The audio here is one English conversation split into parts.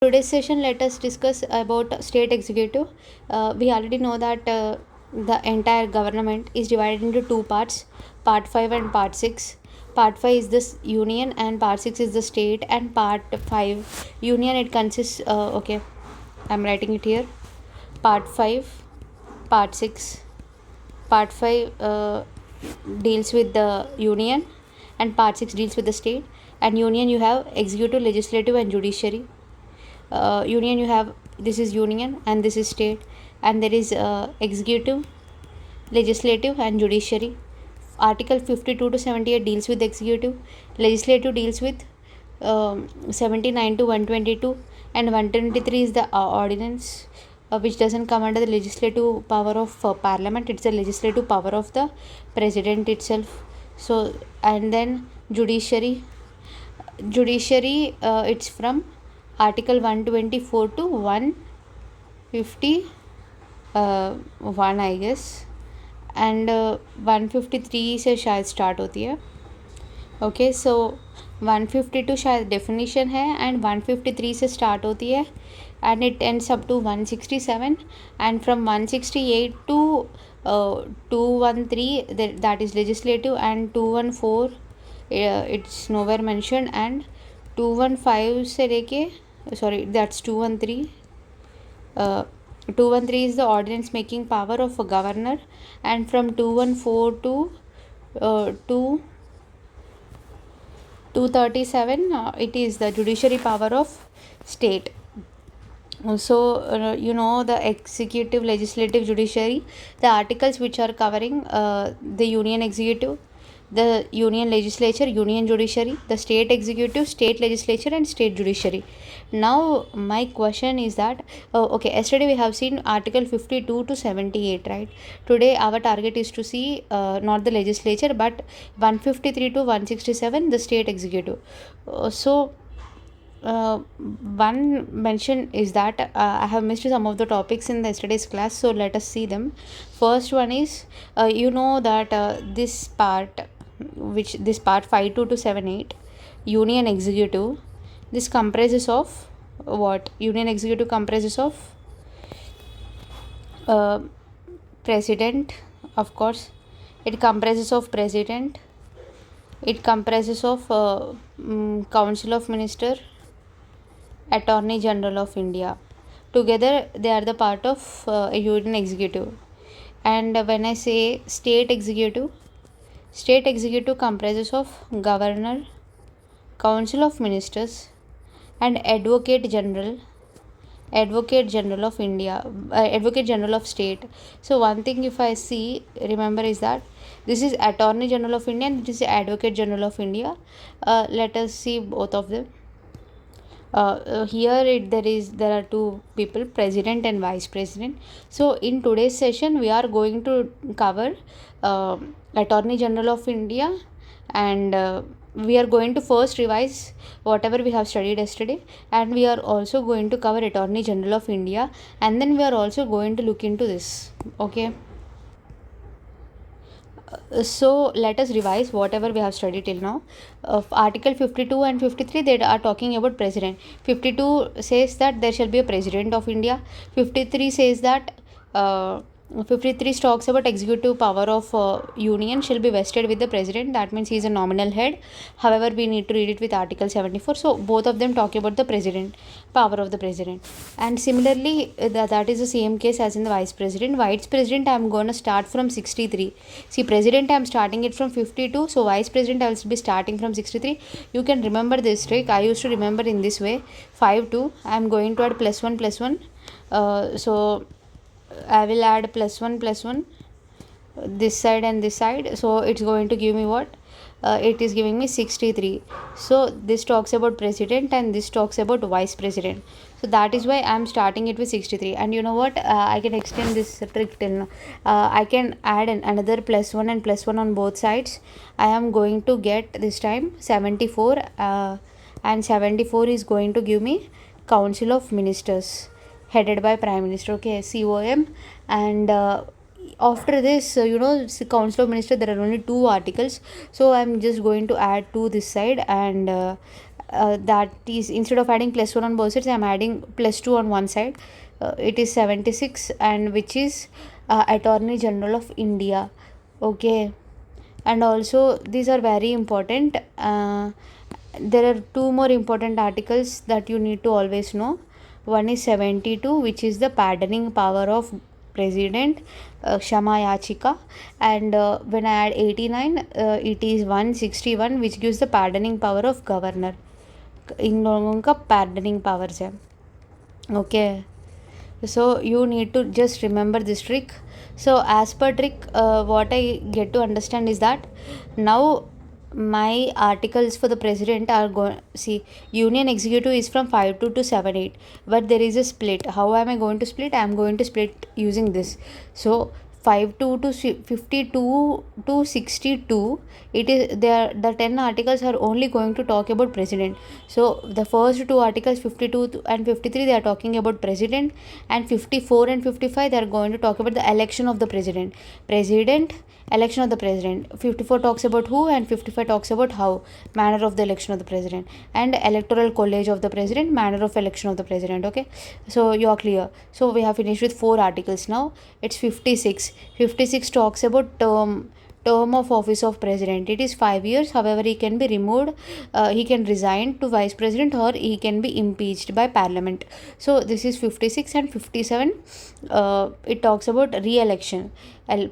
Today's session, let us discuss about state executive. We already know that the entire government is divided into two parts, part 5 and part 6. Part 5 is this union and part 6 is the state, and part 5 union, it consists okay, I'm writing it here. Part 5, part 6. Part 5 deals with the union and part 6 deals with the state. And union, you have executive, legislative and judiciary. Union, you have, this is union and this is state, and there is executive, legislative and judiciary. Article 52 to 78 deals with executive, legislative deals with 79 to 122, and 123 is the ordinance, which doesn't come under the legislative power of parliament, it's the legislative power of the president itself. So, and then judiciary, it's from article 124 to 151 I guess, and 153 से शायद start होती है. Okay, सो 152 शायद definition है and 153 से start होती है and it ends up to 167, and from 168 to 213 that is legislative, and 214 it's nowhere mentioned, and 215 से लेके sorry that's 213. 213 is the ordinance making power of a governor, and from 214 to 237 it is the judiciary power of state. So you know the executive, legislative, judiciary, the articles which are covering the union executive, the union legislature, union judiciary, the state executive, state legislature and state judiciary. Now my question is that okay, yesterday we have seen article 52 to 78, right? Today our target is to see not the legislature but 153 to 167, the state executive. One mention is that I have missed some of the topics in the yesterday's class, so let us see them. First one is you know that this part 52 to 78, union executive, this comprises of what? Union executive comprises of president, of course. It comprises of president, it comprises of council of minister, attorney general of India. Together they are the part of a union executive. And when I say state executive comprises of governor, council of ministers and advocate general of India, advocate general of state. So one thing if I see, remember, is that this is attorney general of India and this is advocate general of India. Let us see both of them. Here there are two people, president and vice president. So in today's session we are going to cover attorney general of India, and we are going to first revise whatever we have studied yesterday, and we are also going to cover attorney general of India, and then we are also going to look into this. Okay, so let us revise whatever we have studied till now. Article 52 and 53, they are talking about president. 52 says that there shall be a president of India. 53 says that 53 talks about executive power of union shall be vested with the president. That means he is a nominal head. However, we need to read it with article 74. So both of them talk about the president, power of the president. And similarly, that is the same case as in the vice president. Vice president, I am going to start from 63. See, president I am starting it from 52. So vice president I will be starting from 63. You can remember this trick. I used to remember in this way. 5 2. I am going to add plus 1 plus 1. So I will add plus 1 this side and this side, so it's going to give me what? It is giving me 63. So this talks about president and this talks about vice president. So that is why I am starting it with 63. And you know what, I can extend this trick till now. I can add another plus 1 and plus 1 on both sides. I am going to get this time 74, and 74 is going to give me council of ministers headed by prime minister. Okay, COM. And after this, council of minister, there are only two articles, so I'm just going to add to this side, and that is, instead of adding +1 on both sides, I am adding +2 on one side. It is 76, and which is Attorney General of India. Okay, and also these are very important. There are two more important articles that you need to always know. One is 72, which is the pardoning power of president, Kshama Yachika, and when I add 89, it is 161, which gives the pardoning power of governor. इन लोगों का pardoning powers है. Okay, so you need to just remember this trick. So as per trick, what I get to understand is that now my articles for the president are going, see, union executive is from 52 to 78, but there is a split. How am I going to split? I am going to split using this. So 52 to 52 to 62, it is there, the 10 articles are only going to talk about president. So the first two articles, 52 and 53, they are talking about president, and 54 and 55, they are going to talk about the election of the president. Election of the president. 54 talks about who, and 55 talks about how, manner of the election of the president, and electoral college of the president, manner of election of the president. Okay, so you are clear. So we have finished with 4 articles. Now it's 56. 56 talks about term of office of president. It is 5 years. However, he can be removed, he can resign to vice president, or he can be impeached by parliament. So this is 56. And 57, it talks about re-election.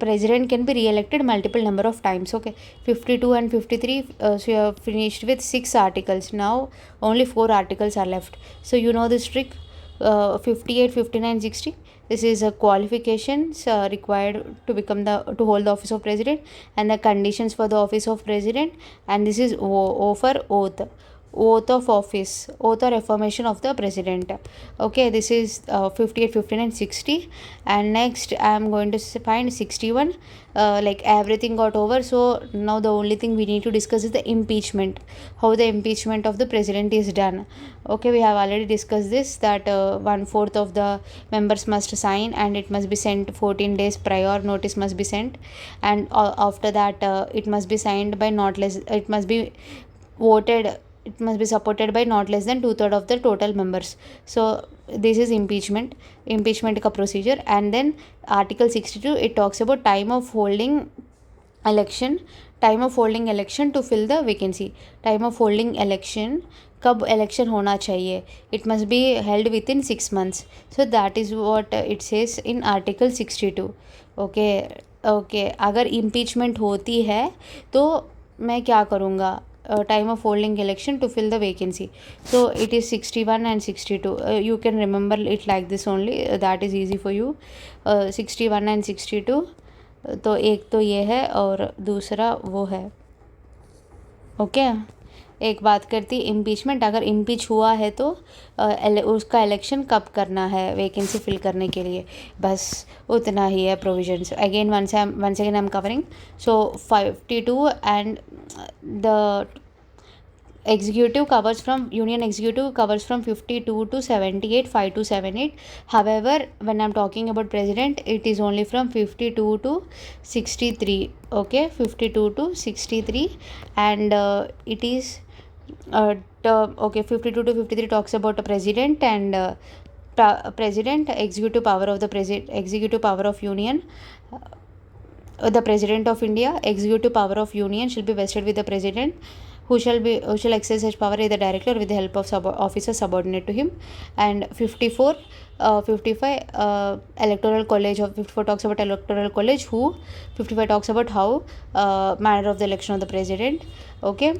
President can be re-elected multiple number of times. Okay, 52 and 53, so you have finished with 6 articles. Now only 4 articles are left. So you know this trick. 58, 59, 60, this is a qualifications required to become to hold the office of president, and the conditions for the office of president, and this is O for oath of office, oath or affirmation of the president. Okay, this is 58, 59, 60. And next I am going to find 61. Like everything got over, so now the only thing we need to discuss is the impeachment, how the impeachment of the president is done. Okay, we have already discussed this, that 1/4 of the members must sign, and it must be sent 14 days prior, notice must be sent, and after that it must be signed by not less, it must be voted, it must be supported by not less than 2/3 of the total members. So this is impeachment ka procedure. And then article 62, it talks about time of holding election to fill the vacancy. Time of holding election, कब election होना चाहिए, it must be held within 6 months. So that is what it says in article 62. Okay, अगर impeachment होती है तो मैं क्या करूँगा, time of holding election to fill the vacancy. So it is 61 and 62. You can remember it like this only, that is easy for you. 61 and 62, तो एक तो ये है और दूसरा वो है. ओके, एक बात करती इम्पीचमेंट, अगर इम्पीच हुआ है तो उसका इलेक्शन कब करना है वैकेंसी फिल करने के लिए, बस उतना ही है provisions. Again once again I am covering. So 52, and the executive covers from, union executive covers from 52 to 78, 5 to 78. However, when I'm talking about president, it is only from 52 to 63. Okay, 52 to 63, and it is 52 to 53 talks about the president, and president, executive power of the executive power of union. The president of India, executive power of union shall be vested with the president, who shall exercise such power either directly or with the help of officers subordinate to him. And 54, 55, electoral college of 54 talks about electoral college, who 55 talks about how, manner of the election of the president. Okay,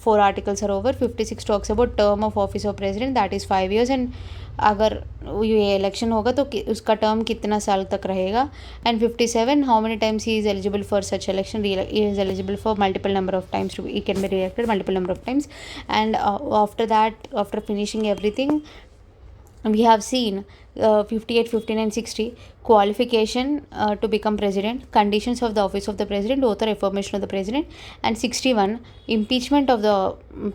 4 articles are over. 56 talks about term of office of president, that is 5 years, and अगर ये election होगा तो उसका term कितना साल तक रहेगा. And 57, how many times he is eligible for such election, he is eligible for multiple number of times, he can be re-elected multiple number of times. And after that, after finishing everything, we have seen 58, 59, 60 qualification to become president, conditions of the office of the president, oath or affirmation of the president, and 61 impeachment of the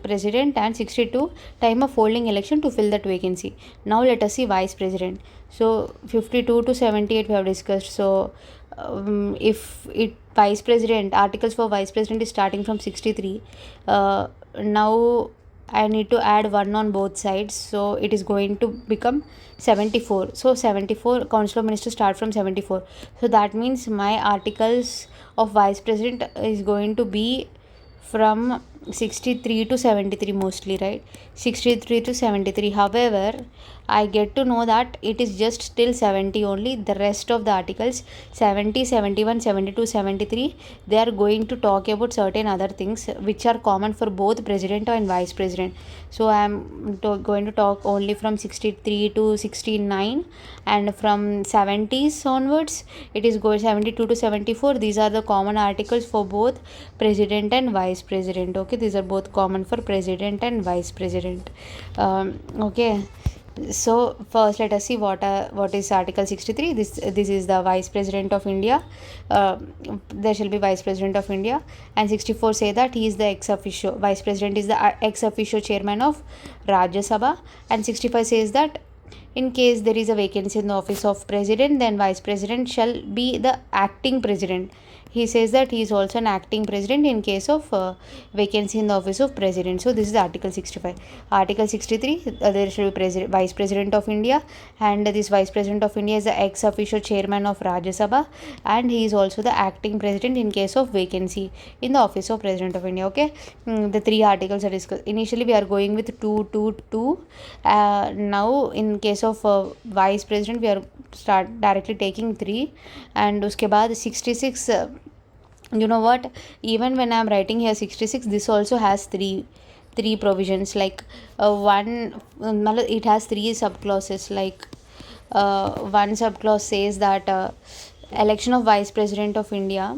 president, and 62 time of holding election to fill that vacancy. Now let us see vice president. So 52 to 78 we have discussed. So if it vice president, articles for vice president is starting from 63. Now I need to add 1 on both sides, so it is going to become 74. So 74, Council of Ministers start from 74. So that means my articles of Vice President is going to be from 63 to 73 mostly, right? 63 to 73. However, I get to know that it is just till 70 only. The rest of the articles 70, 71, 72, 73, they are going to talk about certain other things which are common for both president and vice president. So I am going to talk only from 63 to 69, and from 70s onwards it is going 72 to 74. These are the common articles for both president and vice president. Okay, these are both common for president and vice president. Okay, so first let us see what is article 63. This is the vice president of India. There shall be vice president of India. And 64 say that he is the ex officio, vice president is the ex officio chairman of Rajya Sabha. And 65 says that in case there is a vacancy in the office of president, then vice president shall be the acting president. He says that he is also an acting president in case of vacancy in the office of president. So this is Article 65. Article 63, there should be vice president of India, and this vice president of India is the ex officio chairman of Rajya Sabha, and he is also the acting president in case of vacancy in the office of president of India. Okay, the 3 articles are discussed. Initially we are going with 2, 2, 2. Now in case of vice president we are start directly taking 3, and uske baad 66. You know what, even when I am writing here 66, this also has three provisions, like one, it has 3 subclauses, like one subclause says that election of vice president of India.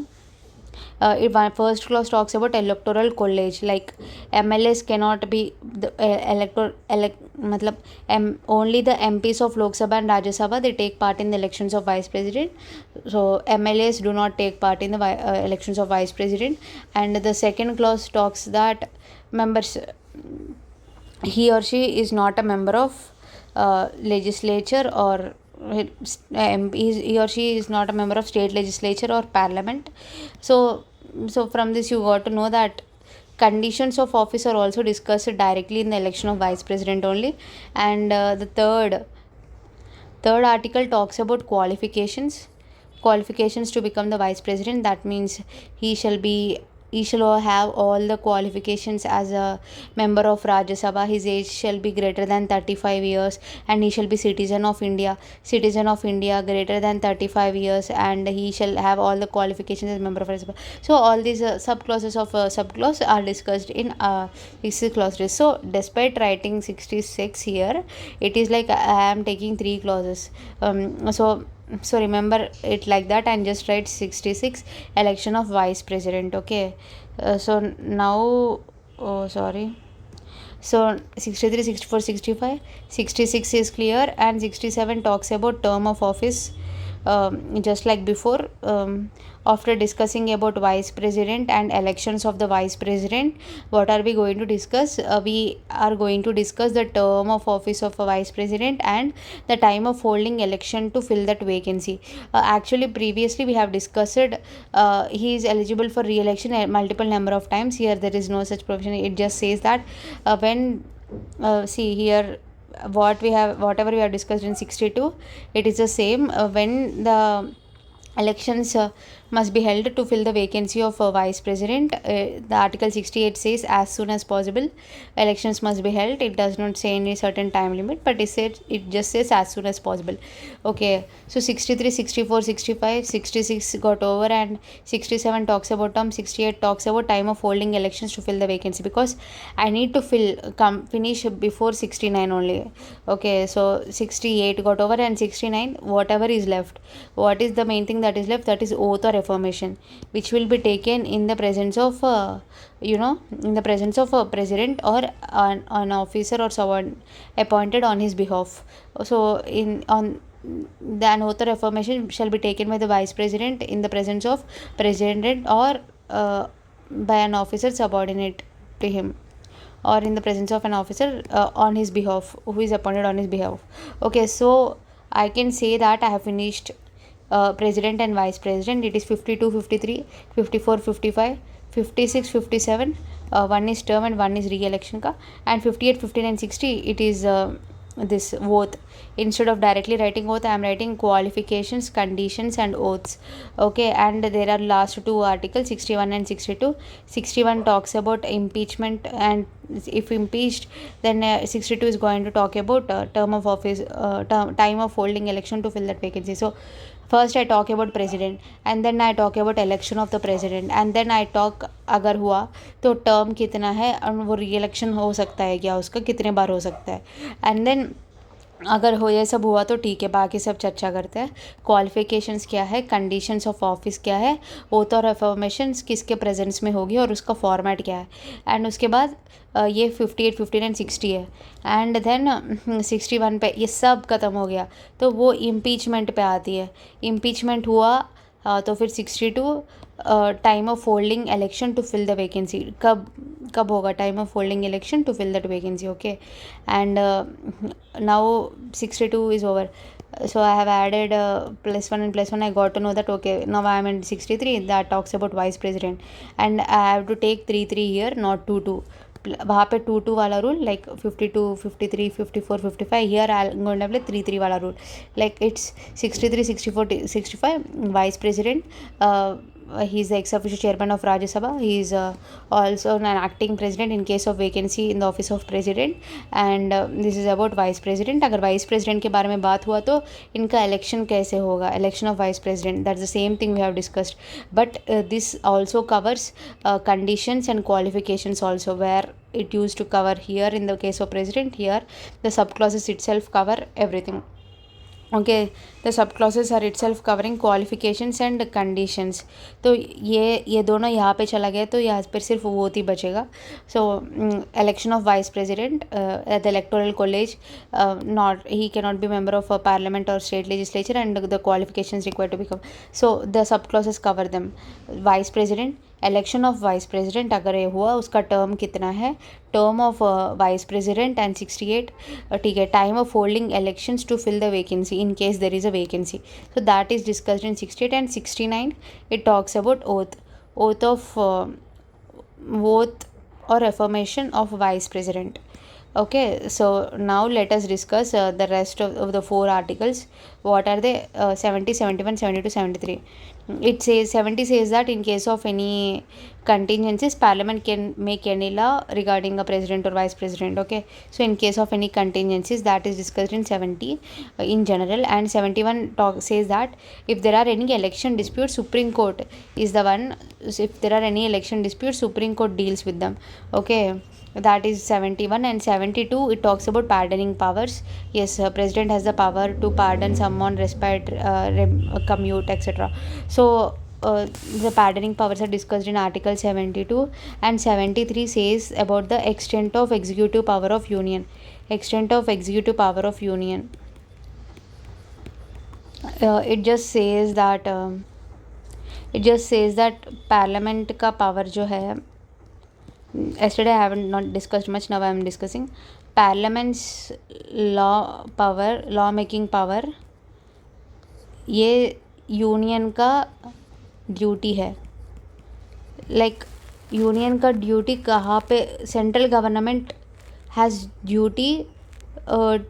First clause talks about electoral college, like MLAs cannot be the only the MPs of Lok Sabha and Rajya Sabha, they take part in the elections of vice president. So MLAs do not take part in the elections of vice president. And the second clause talks that members, he or she is not a member of legislature or he or she is not a member of state legislature or parliament. So from this you got to know that conditions of office are also discussed directly in the election of vice president only. And the third article talks about qualifications to become the vice president. That means he shall have all the qualifications as a member of Rajya Sabha. His age shall be greater than 35 years, and he shall be citizen of India greater than 35 years, and he shall have all the qualifications as a member of Rajya Sabha. So all these subclauses of subclause are discussed in 66 clauses. So despite writing 66 here, it is like I am taking 3 clauses. So remember it like that and just write 66 election of vice president. Okay, so now so 63, 64, 65, 66 is clear, and 67 talks about term of office. Just like before, after discussing about vice president and elections of the vice president, what are we going to discuss? We are going to discuss the term of office of a vice president and the time of holding election to fill that vacancy. Actually previously we have discussed he is eligible for re-election a multiple number of times. Here there is no such provision. It just says that when see here, whatever we have discussed in 62, it is the same. When the elections must be held to fill the vacancy of a vice president, the article 68 says as soon as possible elections must be held. It does not say any certain time limit, but it just says as soon as possible. Okay, so 63, 64, 65, 66 got over, and 67 talks about term, 68 talks about time of holding elections to fill the vacancy, because I need to finish before 69 only. Okay, so 68 got over, and 69 whatever is left, what is the main thing that is left? That is oath or affirmation, which will be taken in the presence of in the presence of a president or an officer or someone appointed on his behalf. So the oath or affirmation shall be taken by the vice president in the presence of president or by an officer subordinate to him, or in the presence of an officer on his behalf, who is appointed on his behalf. Okay, so I can say that I have finished president and vice president. It is 52, 53, 54, 55, 56, 57, one is term and one is re-election ka. And 58, 59, 60 it is this oath. Instead of directly writing oath, I am writing qualifications, conditions and oaths. Okay, and there are last two articles, 61 and 62. 61 talks about impeachment, and if impeached, then 62 is going to talk about term of office, time of holding election to fill that vacancy. So first I talk about president, and then I talk about election of the president, and then I talk अगर हुआ तो term कितना है और वो री election हो सकता है क्या, उसका कितने बार हो सकता है, एंड देन अगर हो ये सब हुआ तो ठीक है, बाकी सब चर्चा करते हैं. क्वालिफिकेशंस क्या है, कंडीशंस ऑफ ऑफिस क्या है, ओथ और अफर्मेशंस किसके प्रेजेंस में होगी और उसका फॉर्मेट क्या है, एंड उसके बाद ये 58, 59, 60 है, एंड देन 61 पे ये सब ख़त्म हो गया तो वो इम्पीचमेंट पे आती है. इम्पीचमेंट हुआ तो फिर 62 time of holding election to fill the vacancy. कब कब होगा time of holding election to fill that vacancy. Okay, and now 62 is over. So I have added +1 and +1. I got to know that okay, now I am in 63 that talks about vice president, and I have to take 3 here, not 2. वहाँ पे 2 वाला rule, like 52, 53, 54, 55. Here I am going to have 3 वाला rule, like it's 63, 64, 65 vice president. He is the ex-officio chairman of Rajya Sabha. He is also an acting president in case of vacancy in the office of president. And this is about vice president. अगर vice president के बारे में बात हुआ तो इनका election कैसे होगा, election of vice president. That's the same thing we have discussed. But this also covers conditions and qualifications also, where it used to cover here in the case of president. Here the subclauses itself cover everything. Okay, the subclauses are itself covering qualifications and conditions. तो ये दोनों यहाँ पे चला गया तो यहाँ पर सिर्फ वोट ही बचेगा. So election of vice president at the electoral college, not he cannot be member of a parliament or state legislature, and the qualifications required to become. So the subclauses cover them. Vice president, election of vice president अगर ये हुआ उसका term कितना है, term of vice president, and 68 ठीक है, time of holding elections to fill the vacancy in case there is a vacancy. So that is discussed in 68 and 69. It talks about oath or affirmation of vice president. Okay, so now let us discuss the rest of the 4 articles. What are they? 70, 71, 72, 73. It says 70 says that in case of any contingencies, parliament can make any law regarding a president or vice president. Okay, so in case of any contingencies, that is discussed in 70 in general. And 71 says that if there are any election disputes, Supreme Court is the one. If there are any election disputes, Supreme Court deals with them. Okay, that is 71. And 72 it talks about pardoning powers. Yes, president has the power to pardon someone, respite, commute, etc. So the pardoning powers are discussed in article 72. And 73 says about the extent of executive power of union. Extent of executive power of union, it just says that parliament का power जो है, yesterday I haven't not discussed much, now I am discussing parliament's law making power. ये union का duty है. Like union का duty कहाँ पे, central government has duty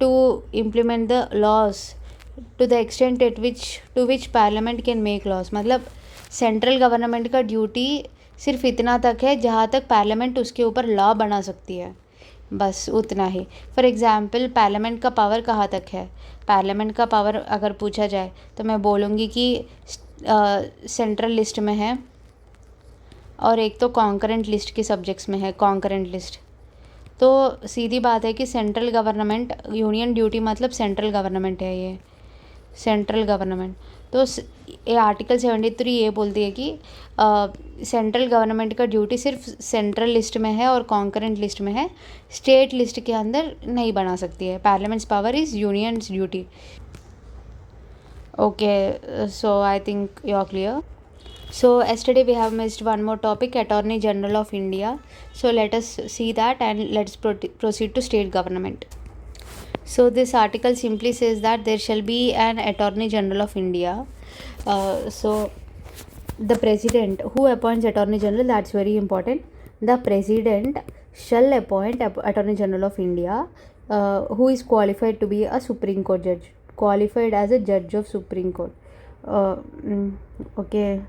to implement the laws to the extent at which parliament can make laws. मतलब central government का duty सिर्फ इतना तक है जहाँ तक पार्लियामेंट उसके ऊपर लॉ बना सकती है, बस उतना ही. फॉर एग्ज़ाम्पल पार्लियामेंट का पावर कहाँ तक है, पार्लियामेंट का पावर अगर पूछा जाए तो मैं बोलूँगी कि सेंट्रल लिस्ट में है और एक तो कॉन्करेंट लिस्ट के सब्जेक्ट्स में है. कॉन्करेंट लिस्ट तो सीधी बात है कि सेंट्रल गवर्नमेंट, यूनियन ड्यूटी मतलब सेंट्रल गवर्नमेंट है, ये सेंट्रल गवर्नमेंट. तो ये आर्टिकल 73 ये बोलती है कि सेंट्रल गवर्नमेंट का ड्यूटी सिर्फ सेंट्रल लिस्ट में है और कॉन्करेंट लिस्ट में है, स्टेट लिस्ट के अंदर नहीं बना सकती है. Parliament's power is union's duty. Okay, so I think you are clear. So yesterday we have missed one more topic, Attorney General of India. So let us see that and let's proceed to state government. So this article simply says that there shall be an Attorney General of India. So the president who appoints Attorney General, that's very important. the president shall appoint attorney general of India who is qualified to be a Supreme Court judge, qualified as a judge of Supreme Court. Okay,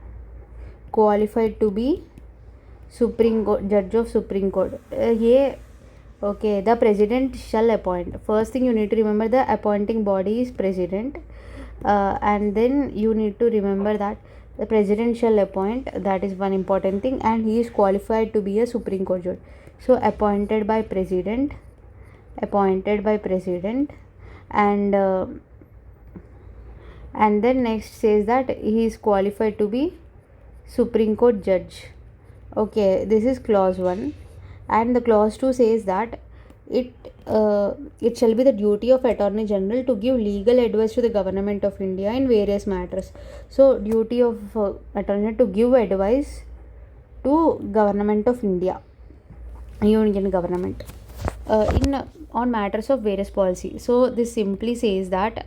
qualified to be Supreme Court judge of Supreme Court. ये okay, the president shall appoint. First thing you need to remember, the appointing body is president, and then you need to remember that the president shall appoint. That is one important thing, and he is qualified to be a Supreme Court judge. So appointed by president, and then next says that he is qualified to be Supreme Court judge. Okay, this is clause 1, and the clause 2 says that it shall be the duty of Attorney General to give legal advice to the Government of India in various matters. So duty of Attorney to give advice to Government of India, Union Government, on matters of various policy. So this simply says that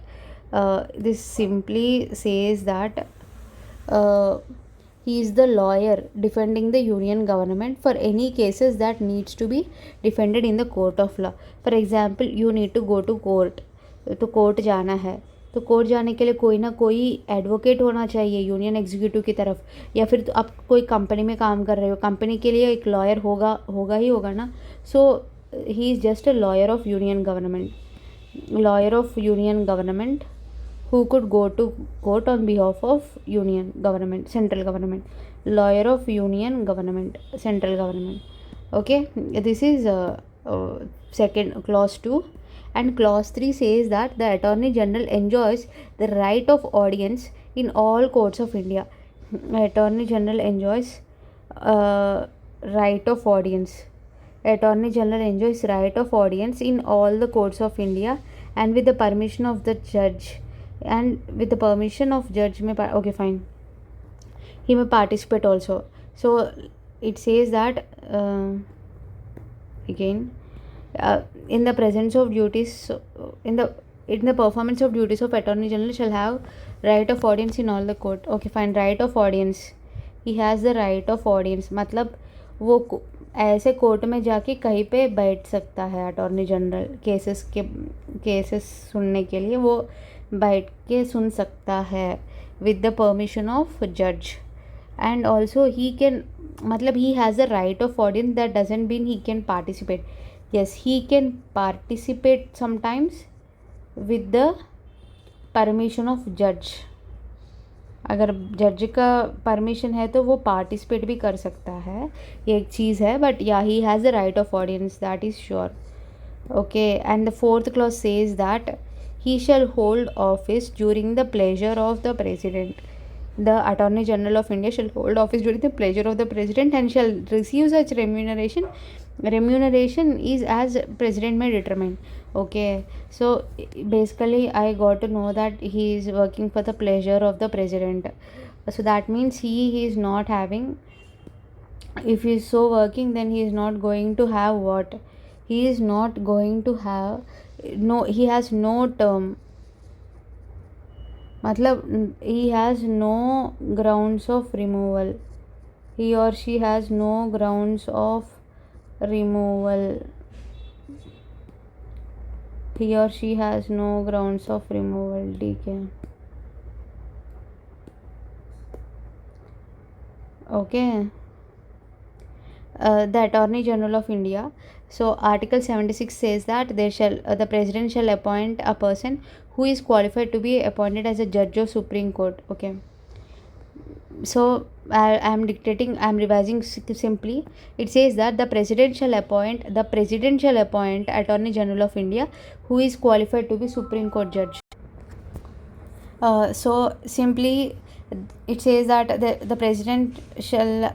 he is the lawyer defending the union government for any cases that needs to be defended in the court of law. For example, you need to go to court, तो court जाना है, तो court जाने के लिए कोई ना कोई एडवोकेट होना चाहिए यूनियन एग्जीक्यूटिव की तरफ, या फिर तो आप कोई कंपनी में काम कर रहे हो, कंपनी के लिए एक लॉयर होगा ही होगा ना. So he is just a lawyer of union government who could go to court on behalf of union government, central government, lawyer of union government, central government. Okay, this is second clause 2, and clause 3 says that the attorney general enjoys the right of audience in all courts of India. Attorney general enjoys right of audience. Attorney general enjoys right of audience in all the courts of India, and with the permission of the judge, okay, fine, he may participate also. So it says that again, in the presence of duties, in the performance of duties of Attorney General shall have right of audience in all the court. Okay, fine, right of audience, he has the right of audience, मतलब वो ऐसे court में जाके कहीं पे बैठ सकता है अटॉर्नी जनरल, केसेस सुनने के लिए वो बैठ के सुन सकता है विद द परमिशन ऑफ जज. एंड ऑल्सो ही कैन, मतलब he has the right of audience, that doesn't mean he can participate. Yes, he can participate sometimes with the permission of जज. अगर जज का परमिशन है तो वो पार्टिसिपेट भी कर सकता है, ये एक चीज़ है, बट या he has the right of audience, that is sure. Okay, and the fourth clause says that he shall hold office during the pleasure of the president. The Attorney General of India shall hold office during the pleasure of the president and shall receive such remuneration. Remuneration is as president may determine. Okay, so basically I got to know that he is working for the pleasure of the president. So that means he is not having, if he is so working, then he is not going to have what? He is not going to have, no, he has no term, मतलब he has no grounds of removal, he or she has no grounds of removal, he or she has no grounds of removal. ठीक है, okay. The Attorney General of India. So Article 76 says that the President shall appoint a person who is qualified to be appointed as a judge of Supreme Court. Okay. So I am revising simply. It says that the President shall appoint Attorney General of India who is qualified to be Supreme Court judge. So simply it says that the President shall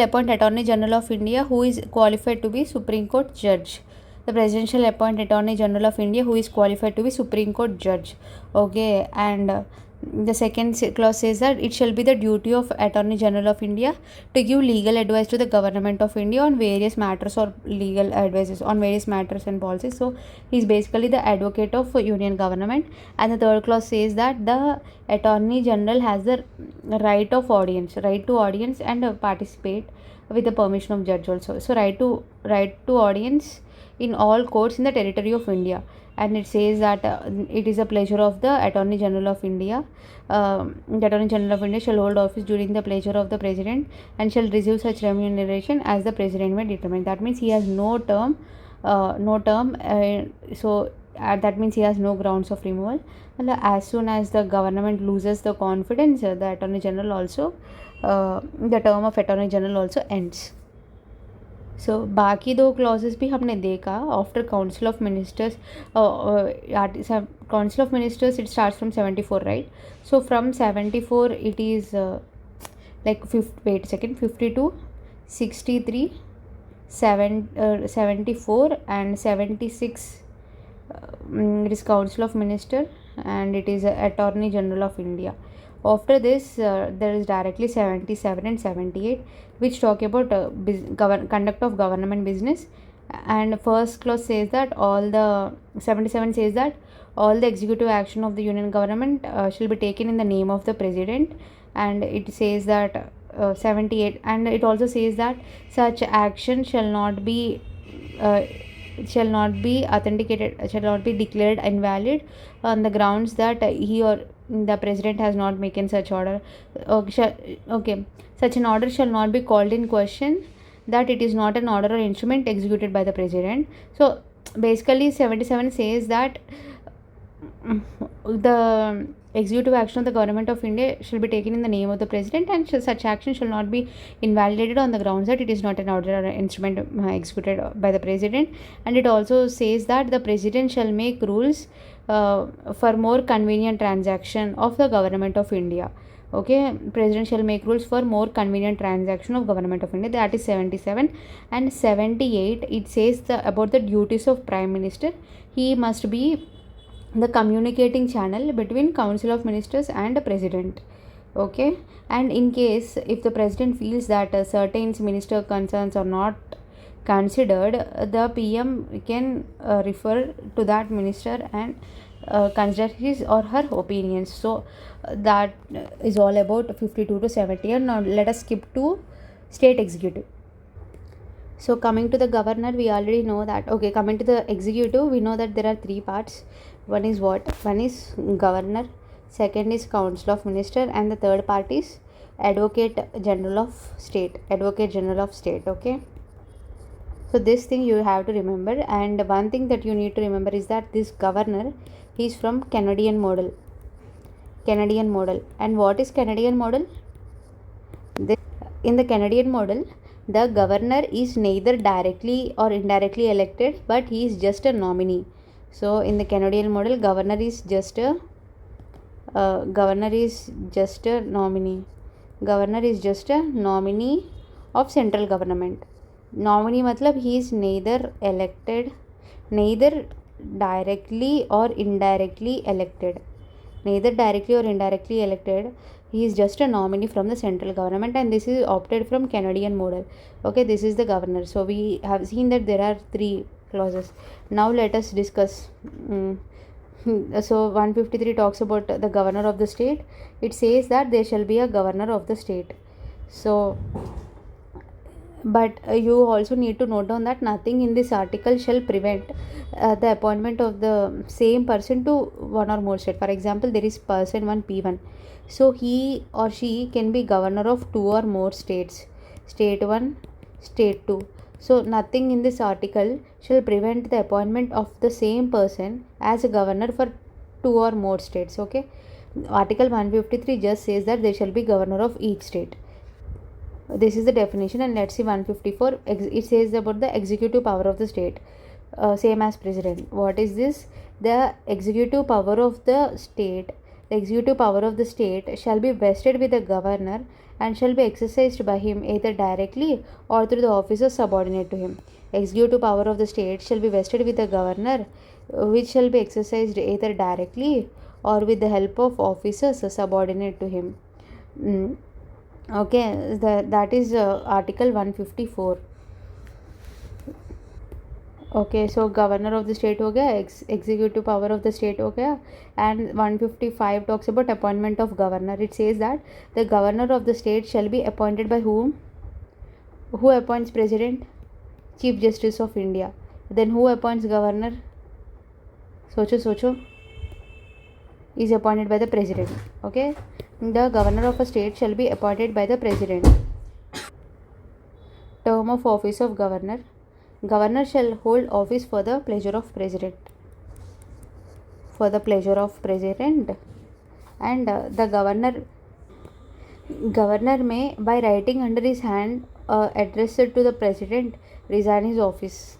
appoint Attorney General of India who is qualified to be Supreme Court judge. The President shall appoint Attorney General of India who is qualified to be Supreme Court judge. Okay, and The second clause says that it shall be the duty of Attorney General of India to give legal advice to the Government of India on various matters, or legal advices on various matters and policies. So he's basically the advocate of union government. And the third clause says that the Attorney General has the right to audience and participate with the permission of judge also. So right to audience in all courts in the territory of India. And it says that it is a pleasure of the Attorney General of India. The Attorney General of India shall hold office during the pleasure of the President and shall receive such remuneration as the President may determine. That means he has no term. That means he has no grounds of removal. And as soon as the government loses the confidence, the Attorney General also, the term of Attorney General also ends. सो बाकी दो clauses भी हमने देखा. After council of ministers, council of ministers it starts from 74, right? So from 74 it is like 52, 63, 74 and 76. It is Council of Minister and it is Attorney General of India. After this, there is directly 77 and 78, which talk about conduct of government business. And first clause says that 77 says that all the executive action of the union government shall be taken in the name of the president. And it says that 78, and it also says that such action shall not be authenticated, shall not be declared invalid on the grounds that he or the president has not making such order. Such an order shall not be called in question, that it is not an order or instrument executed by the president. So basically 77 says that the executive action of the government of India shall be taken in the name of the president, and such action shall not be invalidated on the grounds that it is not an order or an instrument executed by the president. And it also says that the president shall make rules for more convenient transaction of the government of India. Okay, president shall make rules for more convenient transaction of government of India. That is 77. And 78, it says about the duties of prime minister. He must be the communicating channel between council of ministers and the president. Okay, and in case if the president feels that certain minister concerns are not considered, the PM can refer to that minister and consider his or her opinions. So that is all about 52 to 70. And now let us skip to state executive. So coming to the governor, we already know that. Okay, coming to the executive, we know that there are three parts. One is what? One is governor, second is council of minister, and the third part is advocate general of state. Okay, so this thing you have to remember. And one thing that you need to remember is that this governor, he is from Canadian model. And what is Canadian model? In the Canadian model, the governor is neither directly or indirectly elected, but he is just a nominee. So in the Canadian model, governor is just a nominee. Governor is just a nominee of central government. Nominee matlab he is neither directly or indirectly elected. He is just a nominee from the central government, and this is opted from Canadian model. Okay, this is the governor. So we have seen that there are three clauses. Now let us discuss. So 153 talks about the governor of the state. It says that there shall be a governor of the state. So but you also need to note down that nothing in this article shall prevent the appointment of the same person to one or more state. For example, there is person 1 P1, so he or she can be governor of two or more states, state 1, state 2. So nothing in this article shall prevent the appointment of the same person as a governor for two or more states. Okay, article 153 just says that there shall be governor of each state. This is the definition. And let's see 154. It says about the executive power of the state, same as president. What is this? The executive power of the state. The executive power of the state shall be vested with the governor and shall be exercised by him either directly or through the officers subordinate to him. Executive power of the state shall be vested with the governor which shall be exercised either directly or with the help of officers subordinate to him. Mm. Okay, that is Article 154. Okay, so governor of the state हो गया, executive power of the state हो गया, and 155 talks about appointment of governor. It says that the governor of the state shall be appointed by whom? Who appoints president? Chief Justice of India. Then who appoints governor? Socho. Is appointed by the president. Okay, the governor of a state shall be appointed by the president. Term of office of governor. Governor shall hold office for the pleasure of president. For the pleasure of president, and the governor may, by writing under his hand, address it to the president, resign his office.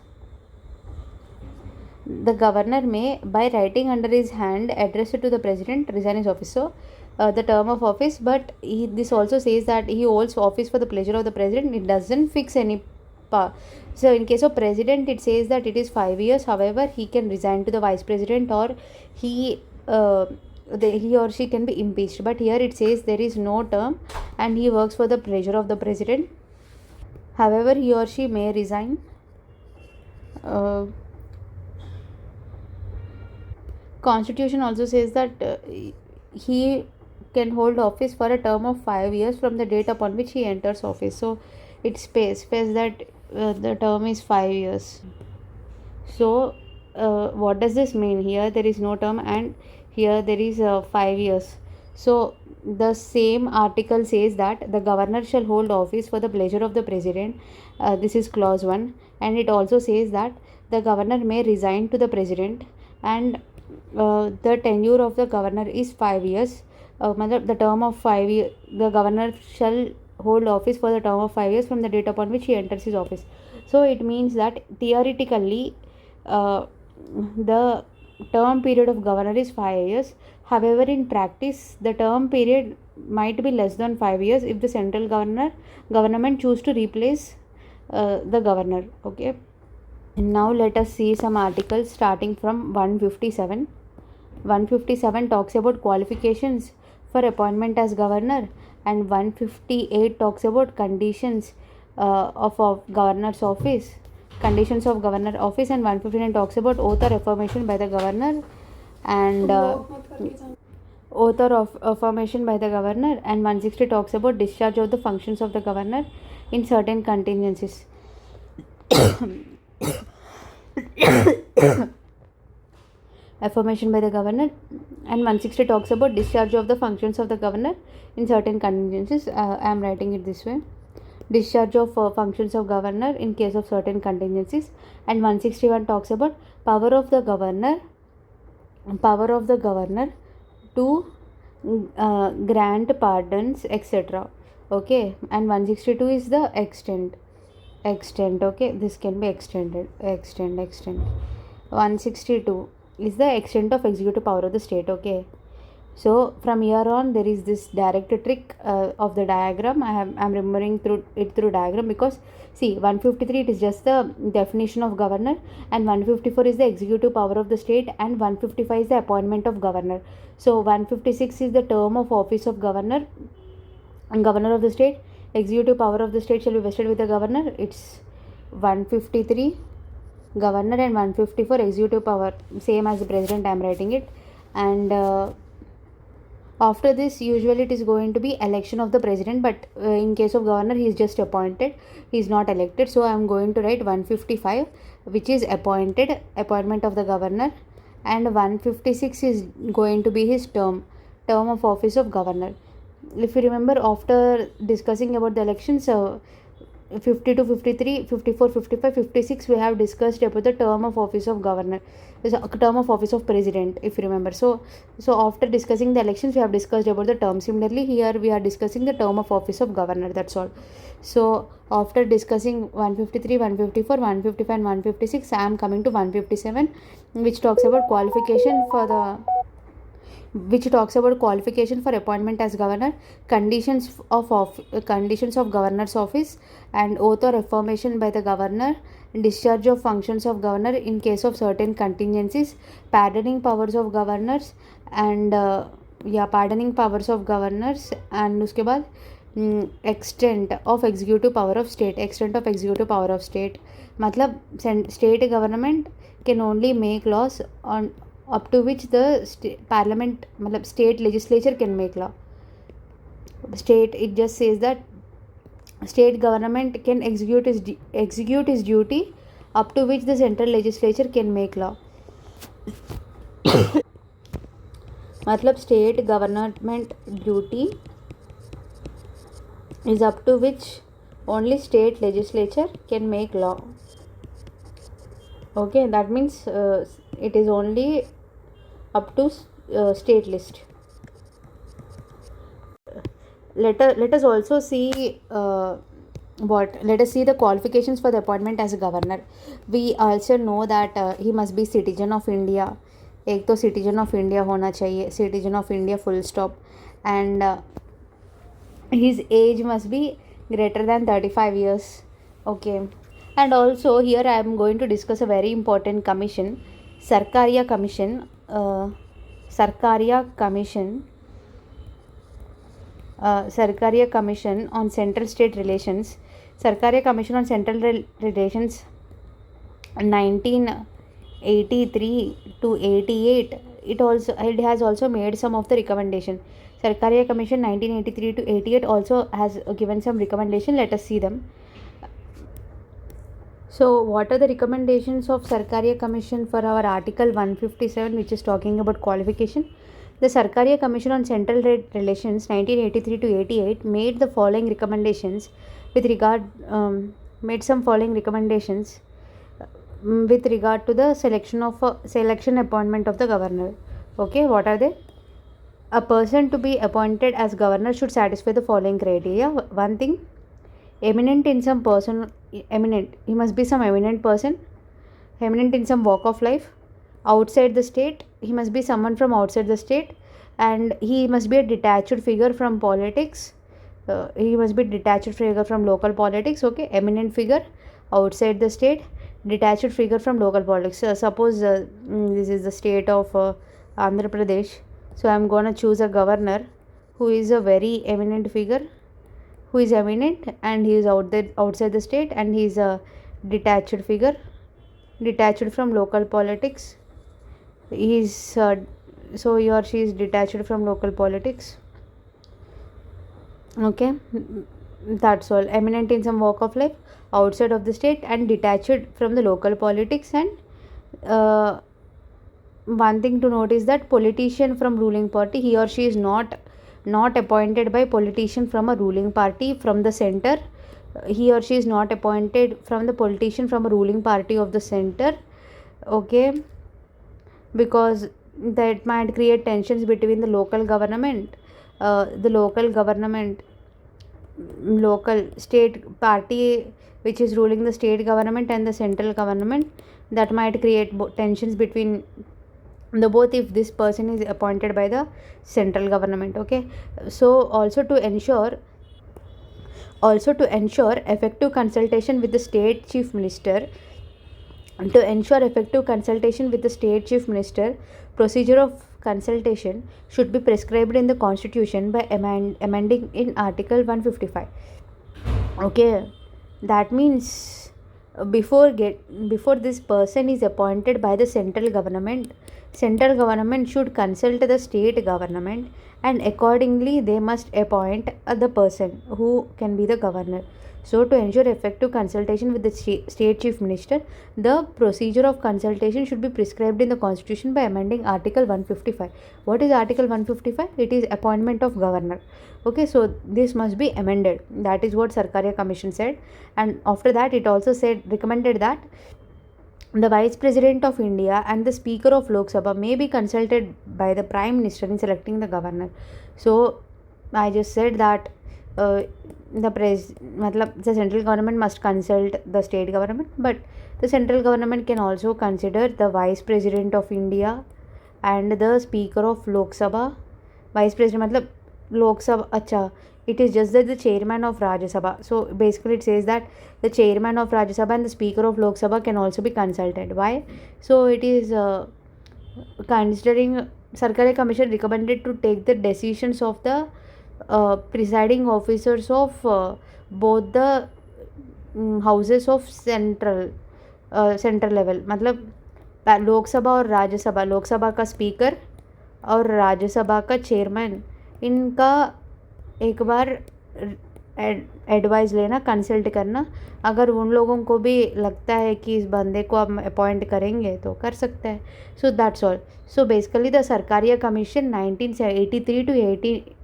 The governor may, by writing under his hand, address it to the president, resign his office. So, the term of office, but this also says that he holds office for the pleasure of the president. It doesn't fix any power. So, in case of president, it says that it is 5 years. However, he can resign to the vice president, or he or she can be impeached. But here it says there is no term, and he works for the pleasure of the president. However, he or she may resign. Constitution also says that he can hold office for a term of 5 years from the date upon which he enters office. So it specifies that the term is 5 years. So what does this mean? Here there is no term, and here there is 5 years. So the same article says that the governor shall hold office for the pleasure of the president. This is clause 1, and it also says that the governor may resign to the president, and the tenure of the governor is 5 years. The term of 5 years, the governor shall hold office for the term of 5 years from the date upon which he enters his office. So it means that theoretically the term period of governor is 5 years. However, in practice, the term period might be less than 5 years if the central government choose to replace the governor. Okay. Now let us see some articles starting from 157. 157 talks about qualifications for appointment as governor, and 158 talks about conditions of governor's office, conditions of governor office, and 159 talks about oath or affirmation by the governor, and oath or affirmation by the governor, and 160 talks about discharge of the functions of the governor in certain contingencies. Affirmation by the governor, and 160 talks about discharge of the functions of the governor in certain contingencies. I am writing it this way: discharge of functions of governor in case of certain contingencies. And 161 talks about power of the governor to grant pardons, etc. Okay, and 162 is the extent. Okay, this can be extended. 162 is the extent of executive power of the state. Okay, so from here on there is this direct trick of the diagram. I'm remembering through diagram, because see, 153 it is just the definition of governor, and 154 is the executive power of the state, and 155 is the appointment of governor. So 156 is the term of office of governor and governor of the state. Executive power of the state shall be vested with the governor. It's 153 governor and 154 executive power, same as the president. I am writing it. And after this, usually it is going to be election of the president, but in case of governor, he is just appointed, he is not elected. So I am going to write 155, which is appointment of the governor, and 156 is going to be his term of office of governor. If you remember, after discussing about the elections, 52, 53, 54, 55, 56, we have discussed about the term of office of governor, term of office of president, if you remember. So after discussing the elections, we have discussed about the term. Similarly, here we are discussing the term of office of governor, that's all. So after discussing 153, 154, 155 and 156, I am coming to 157, which talks about qualification for appointment as governor, conditions of governor's office, and oath or affirmation by the governor, discharge of functions of governor in case of certain contingencies, pardoning powers of governors and pardoning powers of governors, and उसके बाद extent of executive power of state. Extent of executive power of state मतलब state government can only make laws on up to which the parliament मतलब state legislature can make law. State, it just says that state government can execute his duty up to which the central legislature can make law. मतलब state government duty is up to which only state legislature can make law. Okay, that means it is only up to state list. Let us also see let us see the qualifications for the appointment as a governor. We also know that he must be citizen of India. एक तो citizen of India होना चाहिए, citizen of India full stop, and his age must be greater than 35 years. Okay, and also here I am going to discuss a very important commission, Sarkaria Commission. Sarkaria Commission on Central State Relations. Sarkaria Commission on Central Relations 1983 to 88. It has also made some of the recommendation. Sarkaria Commission 1983 to 88 also has given some recommendation. Let us see them. So what are the recommendations of Sarkaria Commission for our Article 157, which is talking about qualification? The Sarkaria Commission on Central Relations 1983 to 88 made the following recommendations with regard with regard to the selection appointment of the governor. Okay, what are they? A person to be appointed as governor should satisfy the following criteria. One thing, eminent in some person, eminent, he must be some eminent person, eminent in some walk of life, outside the state, he must be someone from outside the state, and he must be a detached figure from politics. He must be detached figure from local politics. Okay, eminent figure outside the state, detached figure from local politics. Suppose this is the state of Andhra Pradesh, so I am going to choose a governor who is a very eminent figure, who is eminent and he is outside the state, and he is a detached figure, detached from local politics. He is so he or she is detached from local politics. Okay, that's all. Eminent in some walk of life, outside of the state, and detached from the local politics. And one thing to note is that politician from ruling party, he or she is not appointed by politician from a ruling party from the center. He or she is not appointed from the politician from a ruling party of the center. Okay, because that might create tensions between the local local state party which is ruling the state government and the central government. That might create tensions between the both if this person is appointed by the central government. Okay, so also to ensure effective consultation with the state chief minister, procedure of consultation should be prescribed in the constitution by amending in article 155. Okay, that means before this person is appointed by the central government should consult the state government, and accordingly they must appoint the person who can be the governor. So to ensure effective consultation with the state chief minister, the procedure of consultation should be prescribed in the constitution by amending article 155. What is article 155? It is appointment of governor. Okay, so this must be amended. That is what Sarkaria Commission said. And after that it also recommended that the Vice President of India and the Speaker of Lok Sabha may be consulted by the Prime Minister in selecting the governor. So I just said that the central government must consult the state government, but the central government can also consider the Vice President of India and the Speaker of Lok Sabha. Vice President मतलब Lok Sabha, अच्छा, it is just that the chairman of Rajya Sabha. So basically it says that the chairman of Rajya Sabha and the speaker of Lok Sabha can also be consulted. Why? So it is considering Sarkari Commission recommended to take the decisions of the presiding officers of both the houses of central level, मतलब लोकसभा और राज्यसभा, लोकसभा का speaker और राज्यसभा का chairman, इनका एक बार advice लेना, consult करना. अगर उन लोगों को भी लगता है कि इस बंदे को आप अपॉइंट करेंगे तो कर सकते हैं. So that's all. So basically the Sarkaria commission 1983 to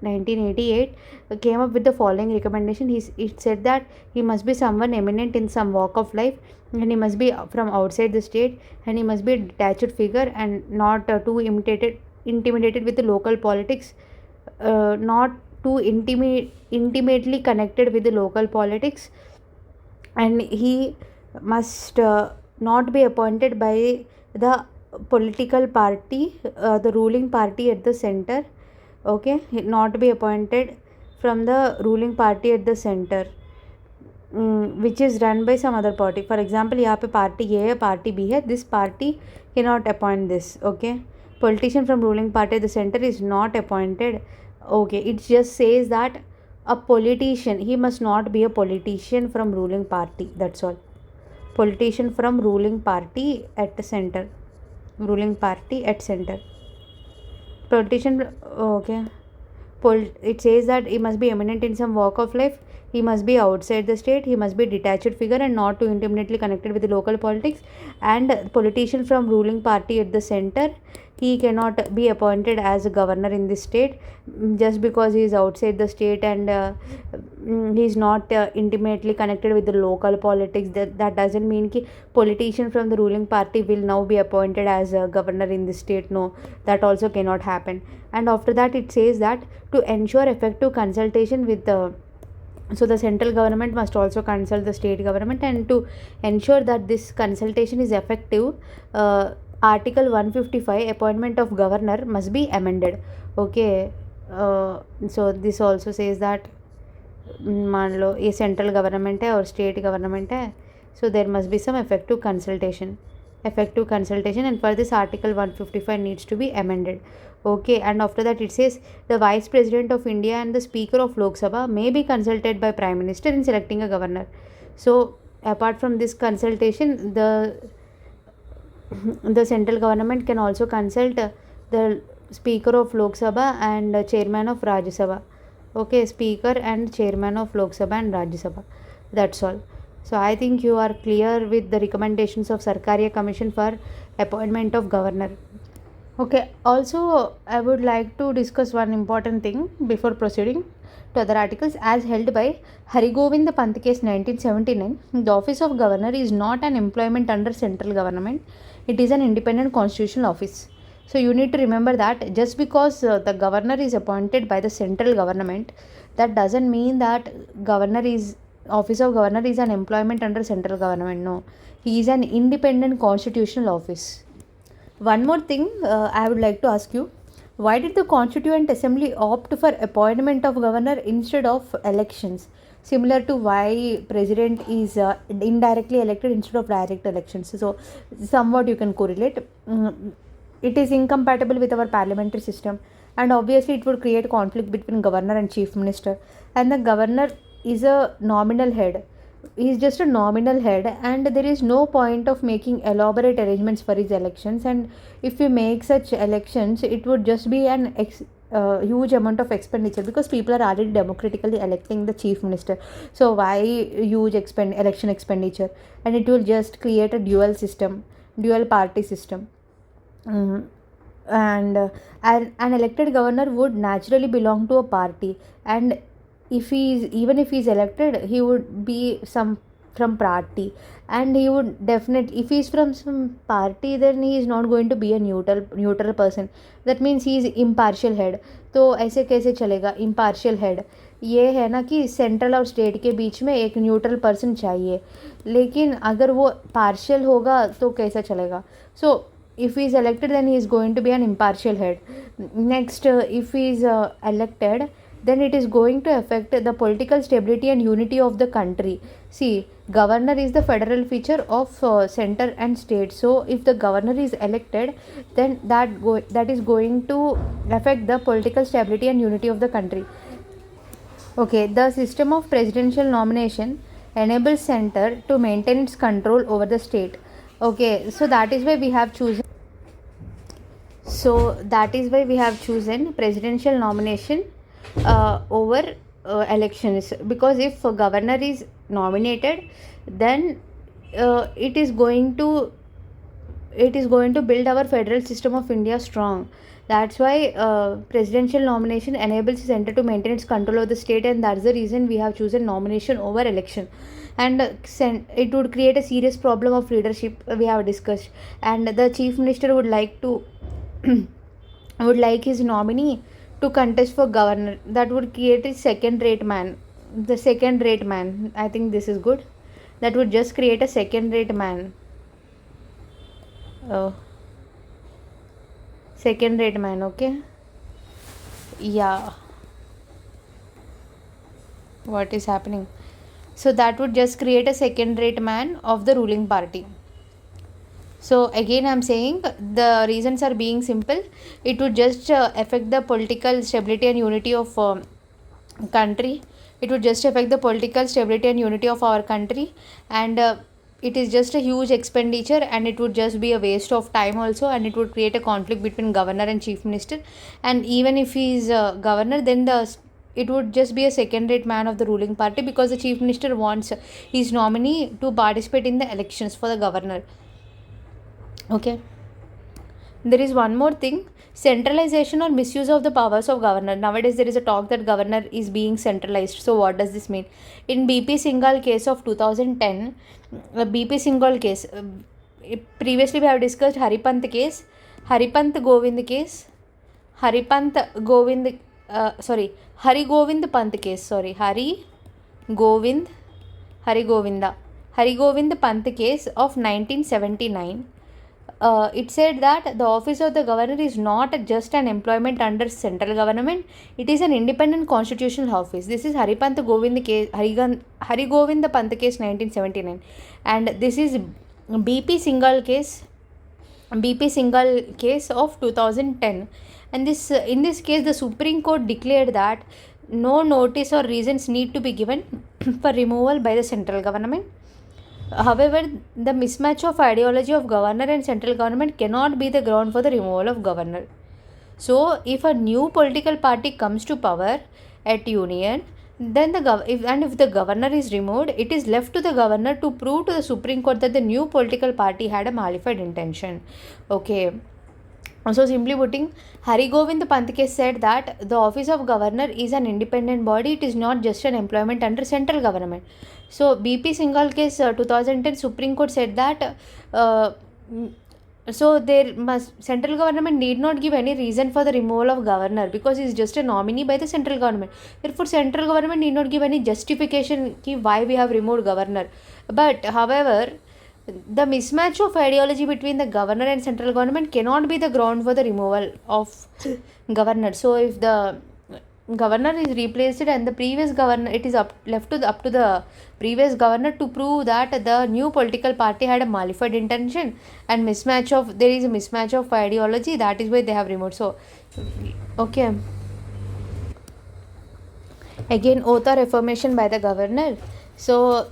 1988 came up with the following recommendation. It said that he must be someone eminent in some walk of life, and he must be from outside the state, and he must be a detached figure and not too intimidated with the local politics, not too intimately connected with the local politics, and he must not be appointed by the political party, the ruling party at the center. Okay, not be appointed from the ruling party at the center, which is run by some other party. For example, यहाँ पे party ए है, party B है, this party cannot appoint this. Okay, politician from ruling party at the center is not appointed. Okay, it just says that a politician, he must not be a politician from ruling party, that's all. Politician from ruling party at the center, ruling party at center, politician. Okay, it says that he must be eminent in some walk of life, he must be outside the state, he must be a detached figure and not too intimately connected with the local politics, and politician from ruling party at the center, he cannot be appointed as a governor in this state just because he is outside the state and he is not intimately connected with the local politics. That doesn't mean कि politician from the ruling party will now be appointed as a governor in the state. No, that also cannot happen. And after that it says that to ensure effective consultation with the, so the central government must also consult the state government, and to ensure that this consultation is effective, Article 155 appointment of governor must be amended. Okay, so this also says that मान लो ये central government है और state government है, so there must be some effective consultation, and for this Article 155 needs to be amended. Okay, and after that it says the Vice President of India and the Speaker of Lok Sabha may be consulted by Prime Minister in selecting a governor. So apart from this consultation, the central government can also consult the Speaker of Lok Sabha and Chairman of Rajya Sabha. Okay, Speaker and Chairman of Lok Sabha and Rajya Sabha. That's all. So I think you are clear with the recommendations of Sarkaria Commission for appointment of governor. Okay, also I would like to discuss one important thing before proceeding to other articles. As held by Harigovind Pant case 1979, the office of governor is not an employment under central government, it is an independent constitutional office. So you need to remember that just because the governor is appointed by the central government, that doesn't mean that office of governor is an employment under central government. No, he is an independent constitutional office. One more thing I would like to ask you, why did the Constituent Assembly opt for appointment of governor instead of elections, similar to why president is indirectly elected instead of direct elections? So somewhat you can correlate. It is incompatible with our parliamentary system, and obviously it would create conflict between governor and chief minister, and the governor is a nominal head. He is just a nominal head, and there is no point of making elaborate arrangements for his elections, and if we make such elections it would just be an huge amount of expenditure, because people are already democratically electing the chief minister. So why huge election expenditure? And it will just create a dual party system. And an elected governor would naturally belong to a party, and even if he is elected, he would be from party, and he would definitely, if he is from some party, then he is not going to be a neutral person. That means he is impartial head. तो ऐसे कैसे चलेगा impartial head? ये है ना कि central और state के बीच में एक न्यूट्रल पर्सन चाहिए, लेकिन अगर वो पार्शियल होगा तो कैसा चलेगा? So if he is elected, then he is going to be an impartial head. Next, if he is elected, then it is going to affect the political stability and unity of the country. See, governor is the federal feature of center and state. So if the governor is elected, then that is going to affect the political stability and unity of the country. Okay, the system of presidential nomination enables center to maintain its control over the state. Okay, so that is why we have chosen. So that is why we have chosen presidential nomination over elections, because if a governor is nominated, then it is going to build our federal system of India strong. That's why presidential nomination enables the center to maintain its control over the state, and that's the reason we have chosen nomination over election. And it would create a serious problem of leadership, we have discussed, and the chief minister would like to would like his nominee to contest for governor. That would create a second rate man. The second rate man, I think this is good. That would just create a second rate man. Second rate man, okay? Yeah. What is happening? So that would just create a second rate man of the ruling party. So again I'm saying the reasons are being simple. It would just affect the political stability and unity of country. It would just affect the political stability and unity of our country, and it is just a huge expenditure, and it would just be a waste of time also, and it would create a conflict between governor and chief minister. And even if he is governor, then it would just be a second rate man of the ruling party, because the chief minister wants his nominee to participate in the elections for the governor. Okay, there is one more thing: centralization or misuse of the powers of governor. Nowadays there is a talk that governor is being centralized. So what does this mean? In BP Singhal case of 2010, BP Singhal case, previously we have discussed Haripant case, Haripant Govind case, Haripant Govind Hari Govind Pant case, Hari Govind Pant case of 1979. It said that the office of the governor is not just an employment under central government, it is an independent constitutional office. This is Haripant Govind case, Hari Govind Pant case 1979, and this is BP Singhal case of 2010. And this in this case the Supreme Court declared that no notice or reasons need to be given for removal by the central government. However, the mismatch of ideology of governor and central government cannot be the ground for the removal of governor. So, if a new political party comes to power at union, then if the governor is removed, it is left to the governor to prove to the Supreme Court that the new political party had a malified intention. Okay. So simply putting, Hari Govind Pant case said that the office of governor is an independent body. It is not just an employment under central government. So BP Singhal case 2010 Supreme Court said that central government need not give any reason for the removal of governor, because he is just a nominee by the central government. Therefore central government need not give any justification why we have removed governor. But however, the mismatch of ideology between the governor and central government cannot be the ground for the removal of governor. So if the governor is replaced and the previous governor, it is up to the previous governor to prove that the new political party had a malified intention and there is a mismatch of ideology. That is why they have removed. So okay, again oath or affirmation by the governor. So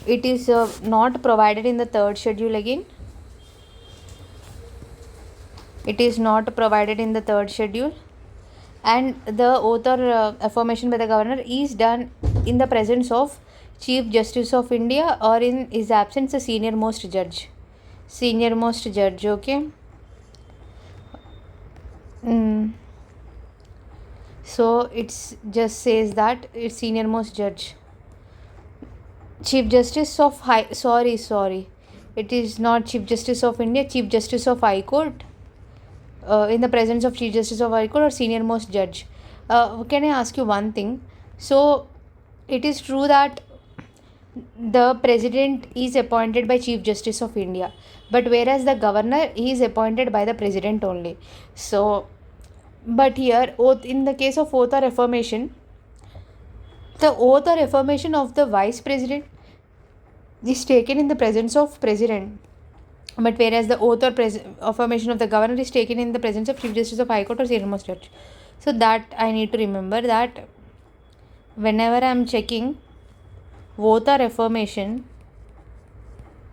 it is not provided in the third schedule. Again, it is not provided in the third schedule, and the oath or affirmation by the governor is done in the presence of Chief Justice of India, or in his absence a senior most judge. Okay. So it's just says that it's senior most judge. Chief Justice of it is not Chief Justice of India, Chief Justice of High Court, in the presence of Chief Justice of High Court or senior most judge. Can I ask you one thing? So it is true that the president is appointed by Chief Justice of India, but whereas the governor is appointed by the president only. So But here, oath, in the case of oath or affirmation, the oath or affirmation of the vice president is taken in the presence of president. But whereas the oath or affirmation of the governor is taken in the presence of Chief Justice of High Court or Senior Most Judge. So that I need to remember that whenever I am checking oath or affirmation,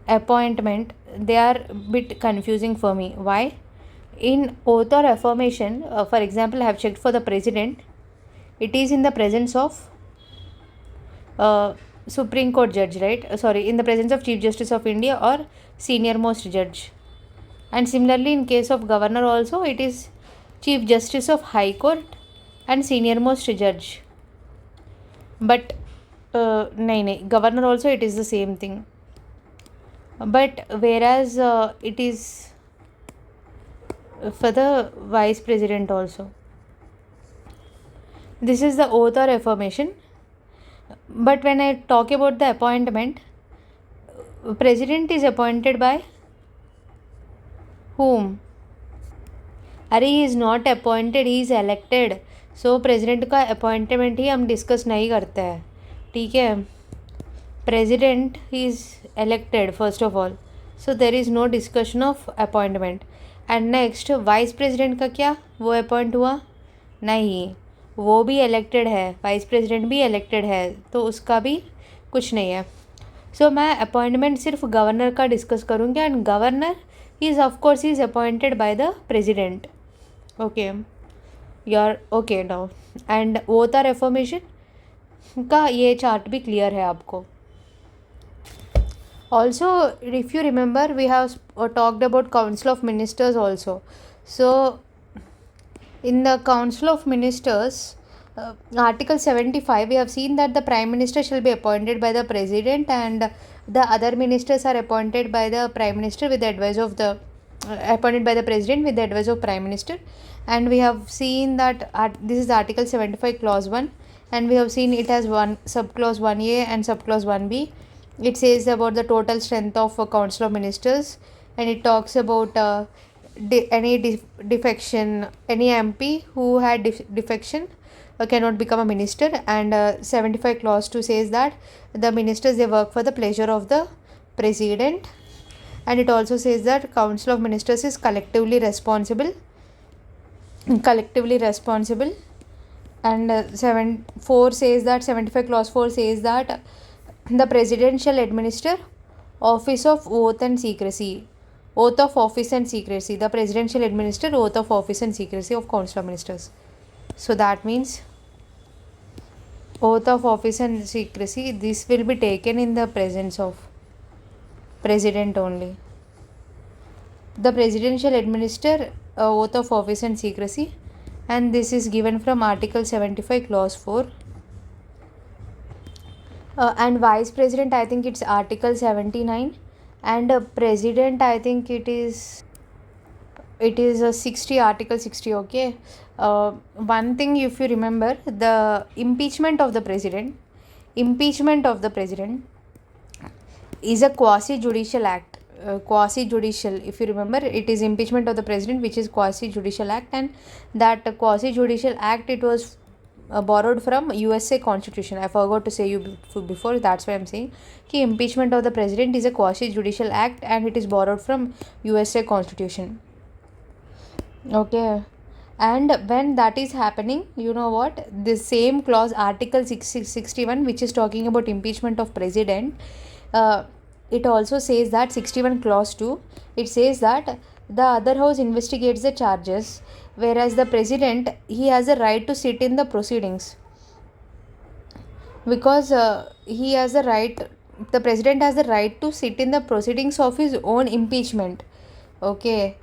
appointment, they are a bit confusing for me. Why? In oath or affirmation, for example, I have checked for the president, it is in the presence of Supreme Court judge, right? In the presence of Chief Justice of India or Senior Most Judge. And similarly, in case of governor also, it is Chief Justice of High Court and Senior Most Judge. But governor also it is the same thing. But whereas it is for the vice president also. This is the oath or affirmation. But when I talk about the appointment, president is appointed by whom? अरे he is not appointed, he is elected. So president का appointment ही हम discuss नहीं करते हैं, ठीक है. President is elected first of all, so there is no discussion of appointment. And next vice president का क्या, वो appoint हुआ नहीं, वो भी elected है, vice president भी elected है, तो उसका भी कुछ नहीं है. So मैं appointment सिर्फ governor का discuss करूँगी. And governor is of course is appointed by the president. Okay, you're okay now. And oath or affirmation का ये चार्ट भी क्लियर है आपको. Also, if you remember, we have talked about Council of Ministers also. So in the Council of Ministers, Article 75, we have seen that the Prime Minister shall be appointed by the President and the other ministers are appointed by the Prime Minister with the advice of the appointed by the President with the advice of Prime Minister. And we have seen that this is Article 75 clause 1, and we have seen it has one subclause 1A and subclause 1B. It says about the total strength of a Council of Ministers, and it talks about any defection, any MP who had defection cannot become a minister. And 75 clause 2 says that the ministers, they work for the pleasure of the president. And it also says that Council of Ministers is collectively responsible. And 4 says that 75 clause 4 says that the president shall administer office of oath and secrecy. Oath of office and secrecy. The president shall administer oath of office and secrecy of Council of Ministers. So that means oath of office and secrecy, this will be taken in the presence of president only. The president shall administer oath of office and secrecy, and this is given from Article 75 clause 4. And vice president, I think it's Article 79, and president, I think it is a 60, Article 60. Okay. One thing, if you remember, the impeachment of the president is a quasi-judicial act. Quasi-judicial, if you remember, it is impeachment of the president, which is quasi-judicial act, and that quasi-judicial act, it was borrowed from USA Constitution. I forgot to say you before, that's why I'm saying कि impeachment of the president is a quasi-judicial act and it is borrowed from USA Constitution. Okay. And when that is happening, you know what, the same clause, Article 61, which is talking about impeachment of president, it also says that 61 clause 2, it says that the other house investigates the charges, whereas the president, he has a right to sit in the proceedings, because he has a right, the president has the right to sit in the proceedings of his own impeachment. Okay.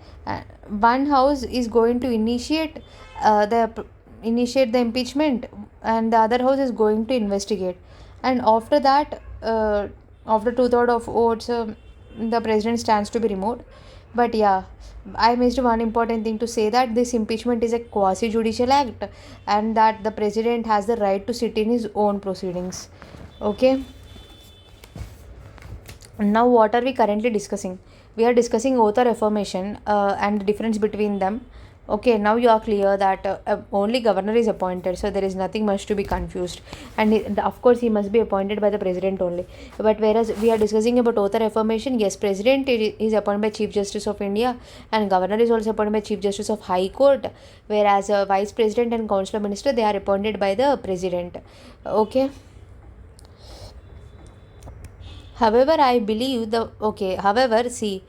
One house is going to initiate the impeachment, and the other house is going to investigate, and after that, after 2/3 of votes, the president stands to be removed. But yeah, I missed one important thing to say, that this impeachment is a quasi-judicial act and that the president has the right to sit in his own proceedings. Okay. Now what are we currently discussing? We are discussing oath or affirmation and the difference between them. Okay, now you are clear that only governor is appointed, so there is nothing much to be confused. And of course, he must be appointed by the president only. But whereas we are discussing about oath or affirmation, yes, president is appointed by Chief Justice of India, and governor is also appointed by Chief Justice of High Court. Whereas vice president and council minister, they are appointed by the president. Okay. However, I believe however, see,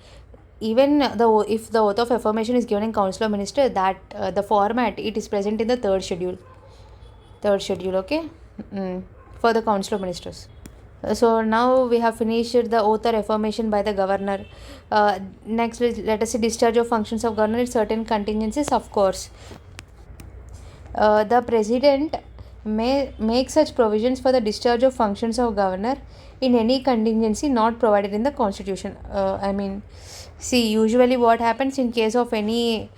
even if the oath of affirmation is given in council of minister, that the format it is present in the third schedule, okay. mm, for the council of ministers. So now we have finished the oath or affirmation by the governor. Next, let us see discharge of functions of governor in certain contingencies. Of course, the president may make such provisions for the discharge of functions of governor in any contingency not provided in the constitution. See, usually what happens in case of any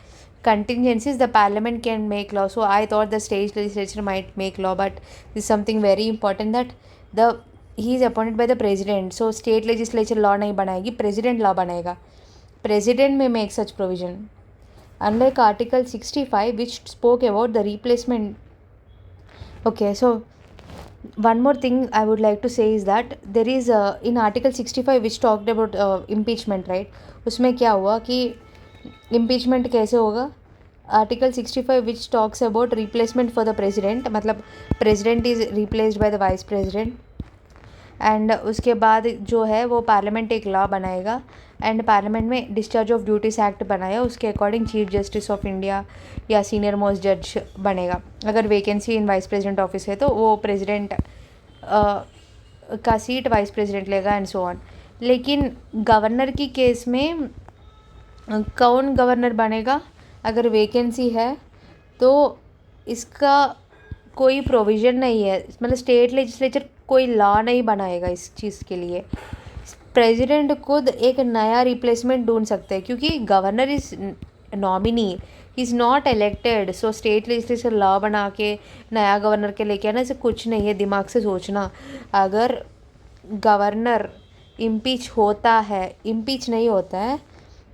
contingencies, the parliament can make law. So I thought the state legislature might make law, but this is something very important, that the he is appointed by the president. So state legislature law nahi banayegi, president law banayega. President may make such provision. Unlike Article 65, which spoke about the replacement. Okay, so one more thing I would like to say is that there is in Article 65 which talked about impeachment, right? उसमें क्या हुआ कि impeachment कैसे होगा? Article 65 which talks about replacement for the president, मतलब president is replaced by the vice president, and उसके बाद जो है वो पार्लियामेंट एक लॉ बनाएगा, एंड पार्लियामेंट में डिस्चार्ज ऑफ ड्यूटीज एक्ट बनाया, उसके according chief justice of India या सीनियर मोस्ट जज बनेगा. अगर वैकेंसी इन वाइस प्रेसिडेंट ऑफिस है तो वो प्रेसिडेंट का सीट वाइस प्रेसिडेंट लेगा एंड सो ऑन. लेकिन गवर्नर की केस में कौन गवर्नर बनेगा? अगर वैकेंसी है तो इसका कोई प्रोविज़न नहीं है, मतलब स्टेट लेजिस्लेचर कोई लॉ नहीं बनाएगा इस चीज़ के लिए. प्रेसिडेंट खुद एक नया रिप्लेसमेंट ढूंढ सकते हैं, क्योंकि governor is nominee, is not elected. So state legislature law बना के नया गवर्नर के लेके आना, ऐसे कुछ नहीं है. दिमाग से सोचना, अगर गवर्नर इम्पीच होता है, इम्पीच नहीं होता है,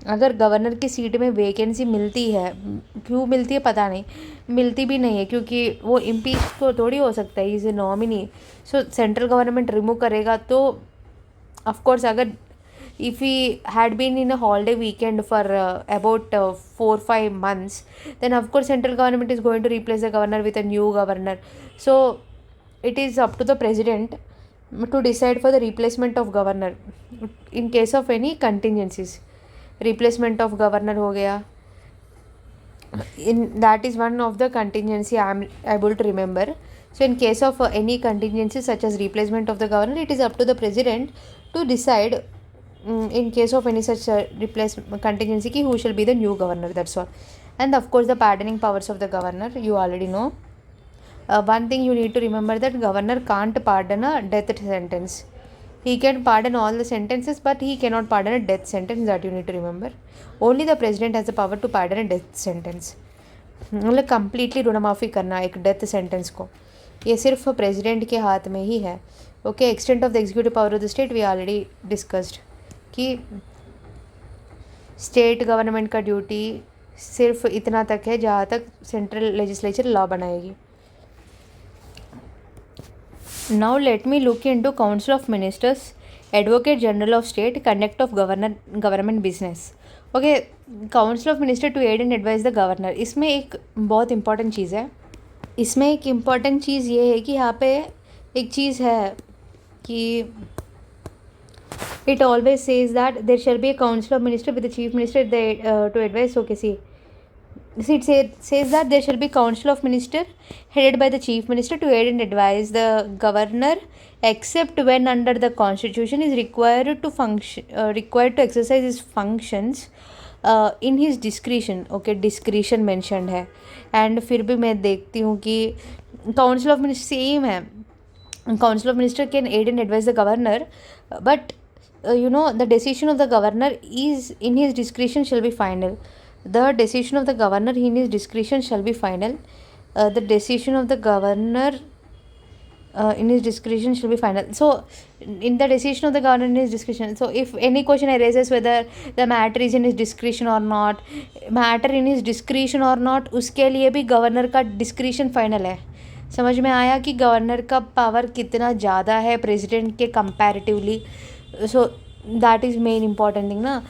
अगर गवर्नर की सीट में वैकेंसी मिलती है, क्यों मिलती है पता नहीं, मिलती भी नहीं है, क्योंकि वो इम्पीच तो थोड़ी हो सकता है, is a nominee. So central government remove करेगा. तो ऑफकोर्स अगर if he had been in a holiday weekend for about 4-5 months, then of course central government is going to replace the governor with a new governor. So it is up to the president to decide for the replacement of governor in case of any contingencies. Replacement of governor हो गया, in that is one of the contingency I am able to remember. So in case of any contingency such as replacement of the governor, it is up to the president to decide in case of any such replacement contingency ki who shall be the new governor. That's all. And of course the pardoning powers of the governor, you already know. One thing you need to remember, that governor can't pardon a death sentence. He can pardon all the sentences, but he cannot pardon a death sentence. That you need to remember. Only the president has the power to pardon a death sentence. मतलब completely ऋणमाफ़ी करना एक death sentence को, ये सिर्फ president के हाथ में ही है. Okay, extent of the executive power of the state we already discussed कि स्टेट गवर्नमेंट का ड्यूटी सिर्फ इतना तक है जहाँ तक सेंट्रल लेजिस्लेचर लॉ बनाएगी. Now let me look into council of ministers, advocate general of state, conduct of government business. Okay, council of minister to aid and advise the governor. इसमें एक बहुत इंपॉर्टेंट चीज़ है, इसमें एक इम्पॉर्टेंट चीज़ ये है कि यहाँ पे एक चीज़ है कि it always says that there shall be a council of minister with the chief minister to advise. Okay, see it says that there shall be council of minister headed by the chief minister to aid and advise the governor, except when under the constitution is required to exercise his functions in his discretion. Okay, discretion mentioned है. And फिर भी मैं देखती हूँ कि council of minister same है. Council of minister can aid and advise the governor, but the decision of the governor is in his discretion shall be final. The decision of the governor in his discretion shall be final. The decision of the governor in his discretion shall be final. So in the decision of the governor in his discretion. So if any question arises whether the matter is in his discretion or not, matter in his discretion or not, उसके लिए भी governor का discretion final है. समझ में आया कि governor का पावर कितना ज़्यादा है प्रेसिडेंट के comparatively. So that is main important thing ना.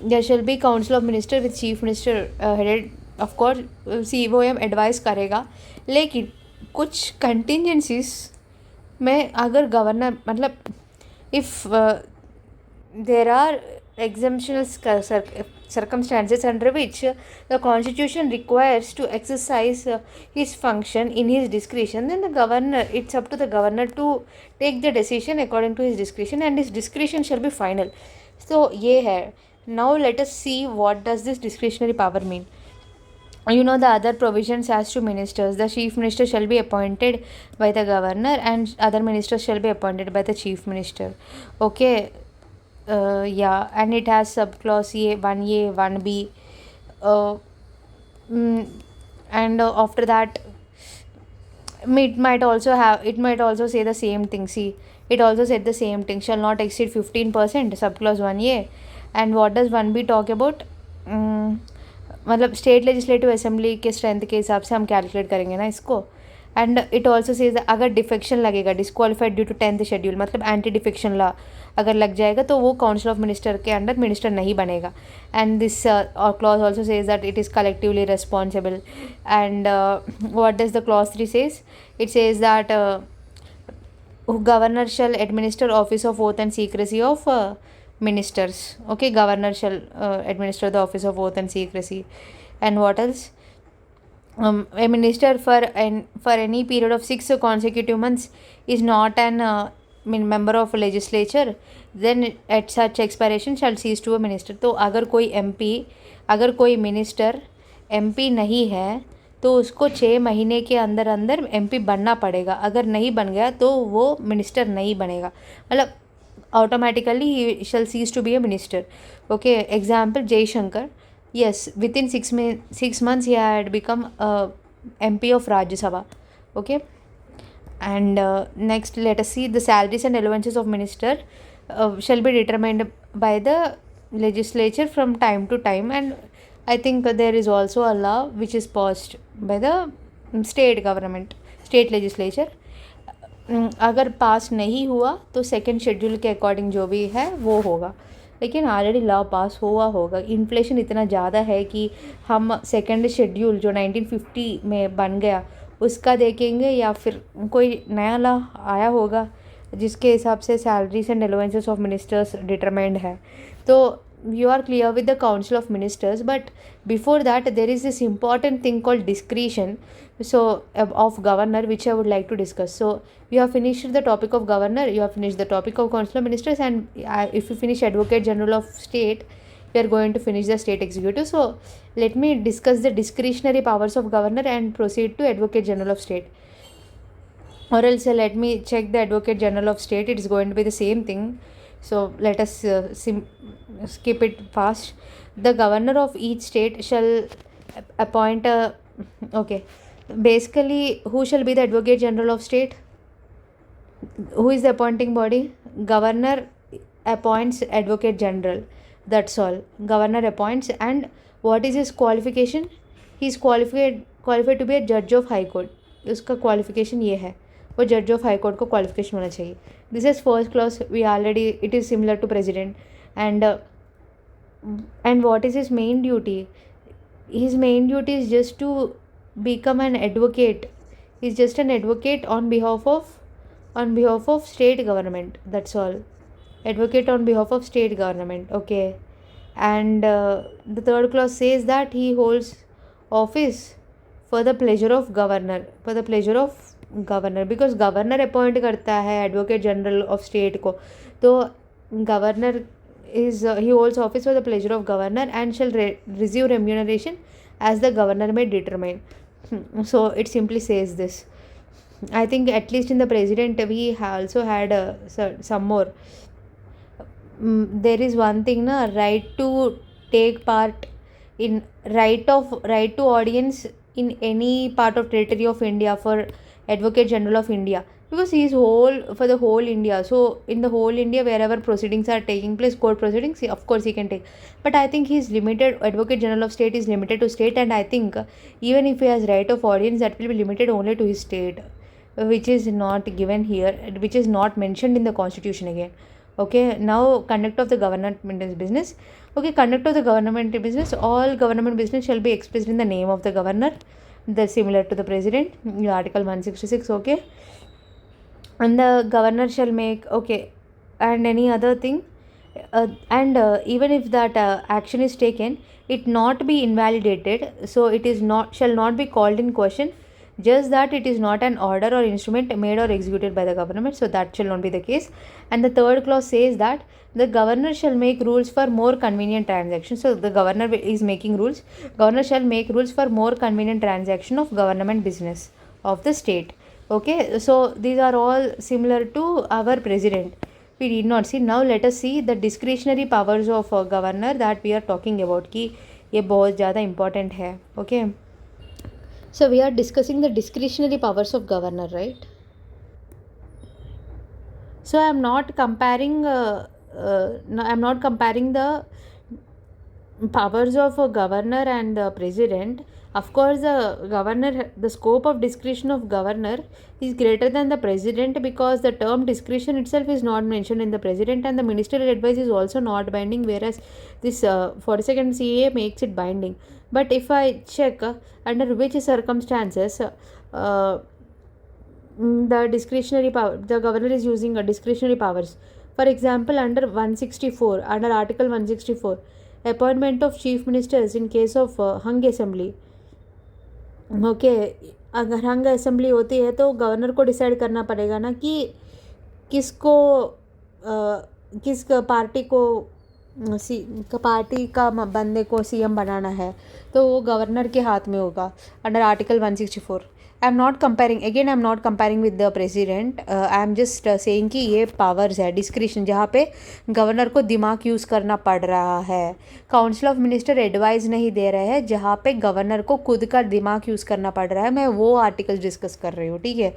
There shall be council of minister with chief minister headed. Of course COM advice करेगा, लेकिन कुछ कंटिजेंसीज में अगर गवर्नर मतलब if there are exemptional circumstances under which the constitution requires to exercise his function in his discretion, then the governor, it's up to the governor to take the decision according to his discretion, and his discretion shall be final. So ye hai. Now let us see what does this discretionary power mean. You know the other provisions as to ministers. The chief minister shall be appointed by the governor and other ministers shall be appointed by the chief minister. Okay. Yeah, and it has subclause A, 1A, 1B. And after that, it might also say the same thing. See, it also said the same thing. Shall not exceed 15%, subclause 1A. And what does 1B talk about? मतलब state legislative assembly के strength के हिसाब से हम calculate करेंगे ना इसको. And it also says अगर डिफेक्शन लगेगा, disqualified due to 10th schedule, मतलब एंटी डिफेक्शन लॉ अगर लग जाएगा तो वो काउंसिल ऑफ मिनिस्टर के अंडर मिनिस्टर नहीं बनेगा. And this clause also says that it is collectively responsible. And what does the clause 3 says? It says that governor shall administer office of oath and secrecy of ministers. Okay, governor shall administer the office of oath and secrecy. And what else? A minister for any period of 6 consecutive months is not an member of legislature, then at such expiration shall cease to a minister. तो अगर कोई minister MP नहीं है तो उसको 6 महीने के अंदर अंदर MP बनना पड़ेगा. अगर नहीं बन गया तो वो मिनिस्टर नहीं बनेगा, मतलब automatically he shall cease to be a minister. Okay, example Jaishankar. Yes, within 6 months he had become MP of Rajya Sabha. Okay, and next let us see the salaries and allowances of minister shall be determined by the legislature from time to time. And I think there is also a law which is passed by the state government, state legislature. अगर पास नहीं हुआ तो second schedule के according जो भी है वो होगा, लेकिन ऑलरेडी लॉ पास हुआ होगा. इन्फ्लेशन इतना ज़्यादा है कि हम सेकेंड शेड्यूल जो 1950 में बन गया उसका देखेंगे या फिर कोई नया लॉ आया होगा जिसके हिसाब से salaries and allowances of ministers determined है. तो you are clear with the council of ministers, but before that there is this important thing called discretion of governor, which I would like to discuss. So you have finished the topic of governor, you have finished the topic of council of ministers, and if you finish advocate general of state, you are going to finish the state executive. So let me discuss the discretionary powers of governor and proceed to advocate general of state, or else let me check the advocate general of state. It is going to be the same thing, so let us skip it fast. The governor of each state shall appoint okay, basically who shall be the advocate general of state? Who is the appointing body? Governor appoints advocate general, that's all. Governor appoints. And what is his qualification? He is qualified to be a judge of high court. उसका qualification ये है, वो जज of high court को qualification होना चाहिए. This is first clause. We already, it is similar to president. and what is his main duty? His main duty is just to become an advocate. He's just an advocate on behalf of state government, that's all. Advocate on behalf of state government. Okay, and the third clause says that he holds office for the pleasure of governor, because governor appoint करता है advocate general of state को. तो governor is he holds office for the pleasure of governor and shall receive remuneration as the governor may determine. So it simply says this. I think at least in the president we also had some more. There is one thing na, right to take part in right to audience in any part of territory of India for advocate general of India. because he is whole for the whole India. So in the whole India, wherever proceedings are taking place, court proceedings, of course he can take. But I think he is limited. Advocate General of State is limited to state, and I think even if he has right of audience, that will be limited only to his state, which is not given here, which is not mentioned in the constitution again. Okay, now conduct of the government business. Okay, conduct of the government business. All government business shall be expressed in the name of the governor. That's similar to the president. Article 166. Okay, and the governor shall make, okay, and any other thing, and even if that action is taken, it not be invalidated, so it is not, shall not be called in question, just that it is not an order or instrument made or executed by the government, so that shall not be the case. And the third clause says that the governor shall make rules for more convenient transactions. So the governor is making rules. Governor shall make rules for more convenient transaction of government business of the state. Okay, so these are all similar to our president. We did not see. Now let us see the discretionary powers of governor that we are talking about कि ये बहुत ज़्यादा important है. Okay, so we are discussing the discretionary powers of governor, right? So I am not comparing no, I am not comparing the powers of a governor and the president. Of course, the scope of discretion of governor is greater than the president, because the term discretion itself is not mentioned in the president, and the ministerial advice is also not binding, whereas this 42nd CA makes it binding. But if I check under which circumstances the discretionary power, the governor is using a discretionary powers. For example, under 164, under Article 164, appointment of chief ministers in case of hung assembly. Okay, अगर हंग assembly होती है तो governor को decide करना पड़ेगा ना कि किसको किस पार्टी को पार्टी का बंदे को सीएम बनाना है, तो वो गवर्नर के हाथ में होगा under article 164. I am not comparing, again I am not comparing with the president. I am just saying कि ये पावर्स है डिस्क्रिशन, जहाँ पे गवर्नर को दिमाग यूज़ करना पड़ रहा है. काउंसिल ऑफ मिनिस्टर एडवाइस नहीं दे रहे हैं, जहाँ पे गवर्नर को खुद का दिमाग यूज़ करना पड़ रहा है. मैं वो आर्टिकल डिस्कस कर रही हूँ, ठीक है.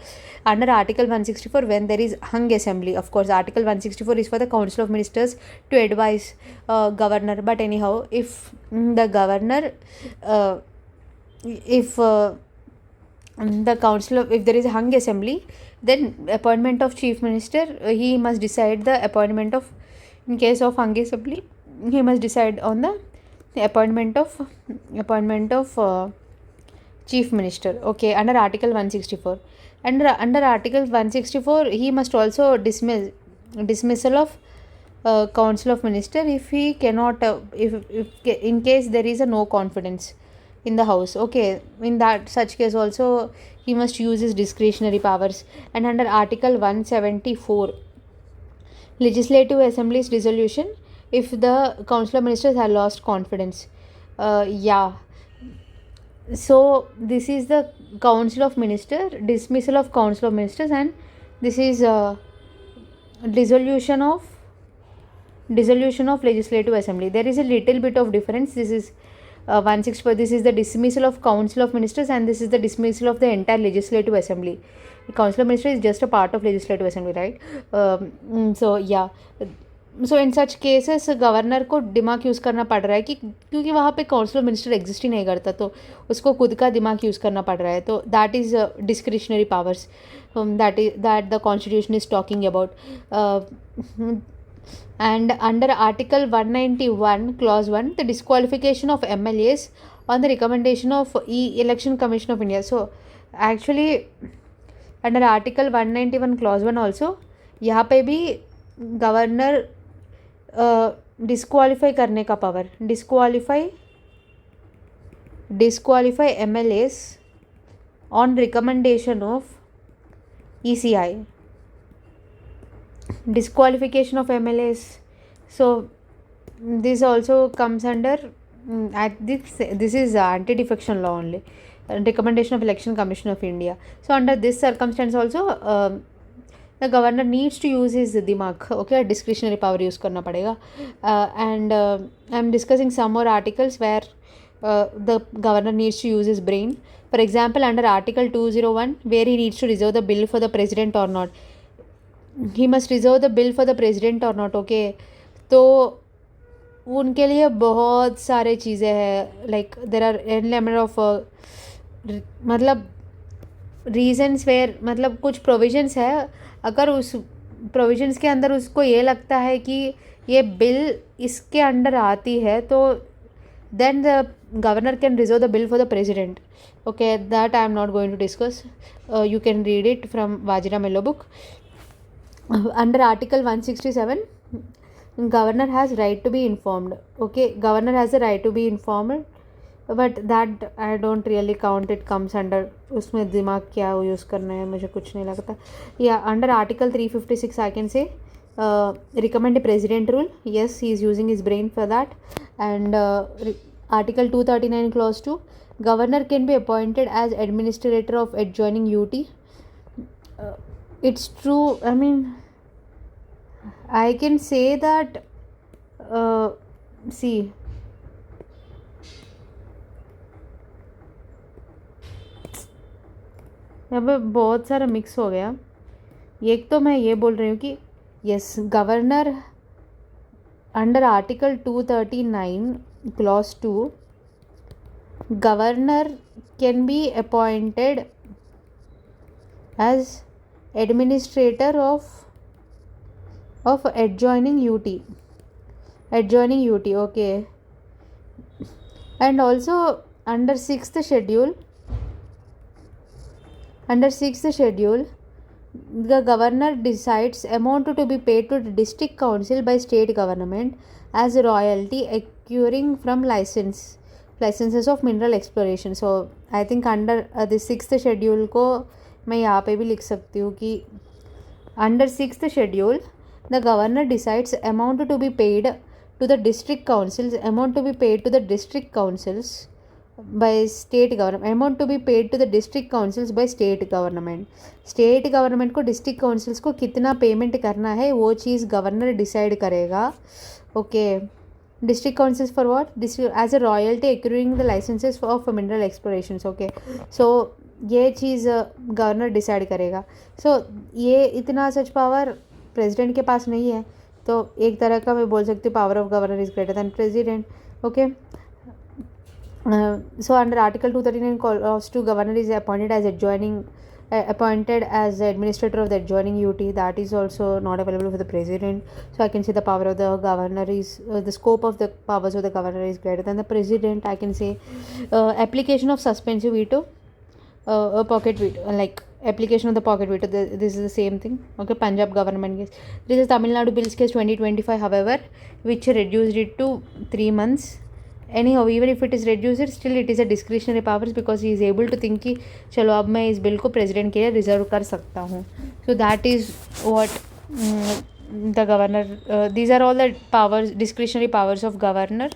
Under article 164 when there is hung assembly, of course article 164 is for the council of ministers to advise governor. But anyhow, if the governor if the council of, if there is a hung assembly, then appointment of chief minister, he must decide the appointment of, in case of hung assembly, he must decide on the appointment of chief minister. Okay, under article 164, under article 164 he must also dismissal of council of minister if he cannot if in case there is a no confidence in the house. Okay, in that such case also he must use his discretionary powers. And under article 174, legislative assembly's dissolution if the council of ministers have lost confidence. Yeah, so this is the council of minister, dismissal of council of ministers, and this is dissolution of legislative assembly. There is a little bit of difference. This is 164, this is the dismissal of council of ministers, and this is the dismissal of the entire legislative assembly. The council of ministers is just a part of legislative assembly, right? So yeah, so in such cases governor को दिमाग use करना पड़ रहा है कि क्योंकि वहाँ पे काउंसिल ऑफ मिनिस्टर एग्जिस्ट ही नहीं करता, तो उसको खुद का दिमाग यूज़ करना पड़ रहा है. तो that is discretionary powers that the constitution is talking about. And under article 191 clause 1, the disqualification of MLAs on the recommendation of election commission of India. So actually under article 191 clause 1 also यहाँ पे भी governor disqualify करने का power, disqualify MLAs on recommendation of ECI. Disqualification of MLAs, so this also comes under this is anti-defection law only, recommendation of election commission of India. So under this circumstance also the governor needs to use his dimag. Okay, discretionary power use करना पड़ेगा. And I am discussing some more articles where the governor needs to use his brain. For example, under Article 201, where he needs to reserve the bill for the president or not, he must reserve the bill for the president or not. Okay, तो उनके लिए बहुत सारे चीज़ें हैं, like there are an number of मतलब reasons where, मतलब कुछ प्रोविजंस है, अगर उस प्रोविजंस के अंदर उसको ये लगता है कि ये बिल इसके अंडर आती है, तो then the governor can reserve the bill for the president. Okay, that I am not going to discuss. You can read it from Vajira Mello book. Under Article 167, governor has right to be informed. Okay, governor has a right to be informed, but that I don't really count. It comes under उसमें दिमाग क्या use करना है, मुझे कुछ नहीं लगता. Yeah, under Article 356 I can say recommend a president rule. Yes, he is using his brain for that. And Article 239 clause 2, governor can be appointed as administrator of adjoining UT. It's true. I mean, I can say that see, यहाँ पे बहुत सारा mix हो गया. एक तो मैं ये बोल रही हूँ कि yes, governor under Article 239 clause 2, governor can be appointed as administrator of adjoining UT. Okay. And also under sixth schedule, the governor decides amount to be paid to the district council by state government as royalty accruing from licenses of mineral exploration. So I think under the sixth schedule को मैं यहाँ पे भी लिख सकती हूँ कि under sixth schedule the governor decides amount to be paid to the district councils by state government, amount to be paid to the district councils by state government. State government को डिस्ट्रिक्ट काउंसिल्स को कितना payment करना है वो चीज़ governor decide करेगा. Okay, district councils for what? As a royalty accruing the licences of mineral explorations. Okay, so ये चीज़ गवर्नर डिसाइड करेगा. सो ये इतना सच पावर प्रेसिडेंट के पास नहीं है, तो एक तरह का मैं बोल सकती हूँ power of governor is greater than president. Okay, so under Article 239 clause 2, governor is appointed as the administrator of the adjoining UT. That is also not available for the president. So I can say the power of the governor is the scope of the powers of the governor is greater than the president. I can say application of suspensive veto, a pocket veto, like application of the pocket veto. This is the same thing. Okay, Punjab government case. This is Tamil Nadu bills case 2025, however, which reduced it to 3 months. Anyhow, even if it is reduced, still it is a discretionary powers because he is able to think कि चलो अब मैं इस bill को president के लिए reserve कर सकता हूँ. So that is what the governor, these are all the powers, discretionary powers of governor,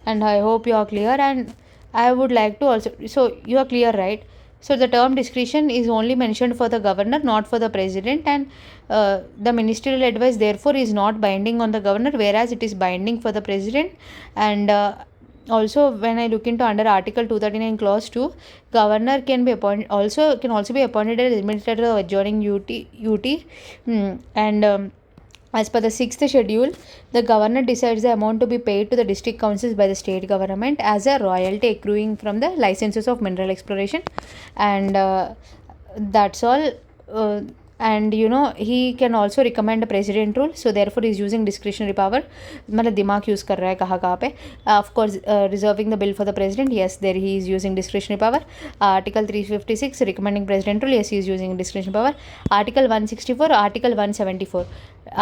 and I hope you are clear. And I would like to also, so you are clear, right? So the term discretion is only mentioned for the governor, not for the president, and the ministerial advice therefore is not binding on the governor, whereas it is binding for the president. And also when I look into under Article 239 clause 2, governor can also be appointed as administrator of adjoining UT. And as per the sixth schedule, the governor decides the amount to be paid to the district councils by the state government as a royalty accruing from the licenses of mineral exploration. And that's all. And you know, he can also recommend a president rule, so therefore he is using discretionary power. मतलब दिमाग use कर रहा है कहाँ पे. Of course, reserving the bill for the president, yes, there he is using discretionary power. Article 356, recommending president rule, yes, he is using discretionary power. Article 164, Article 174.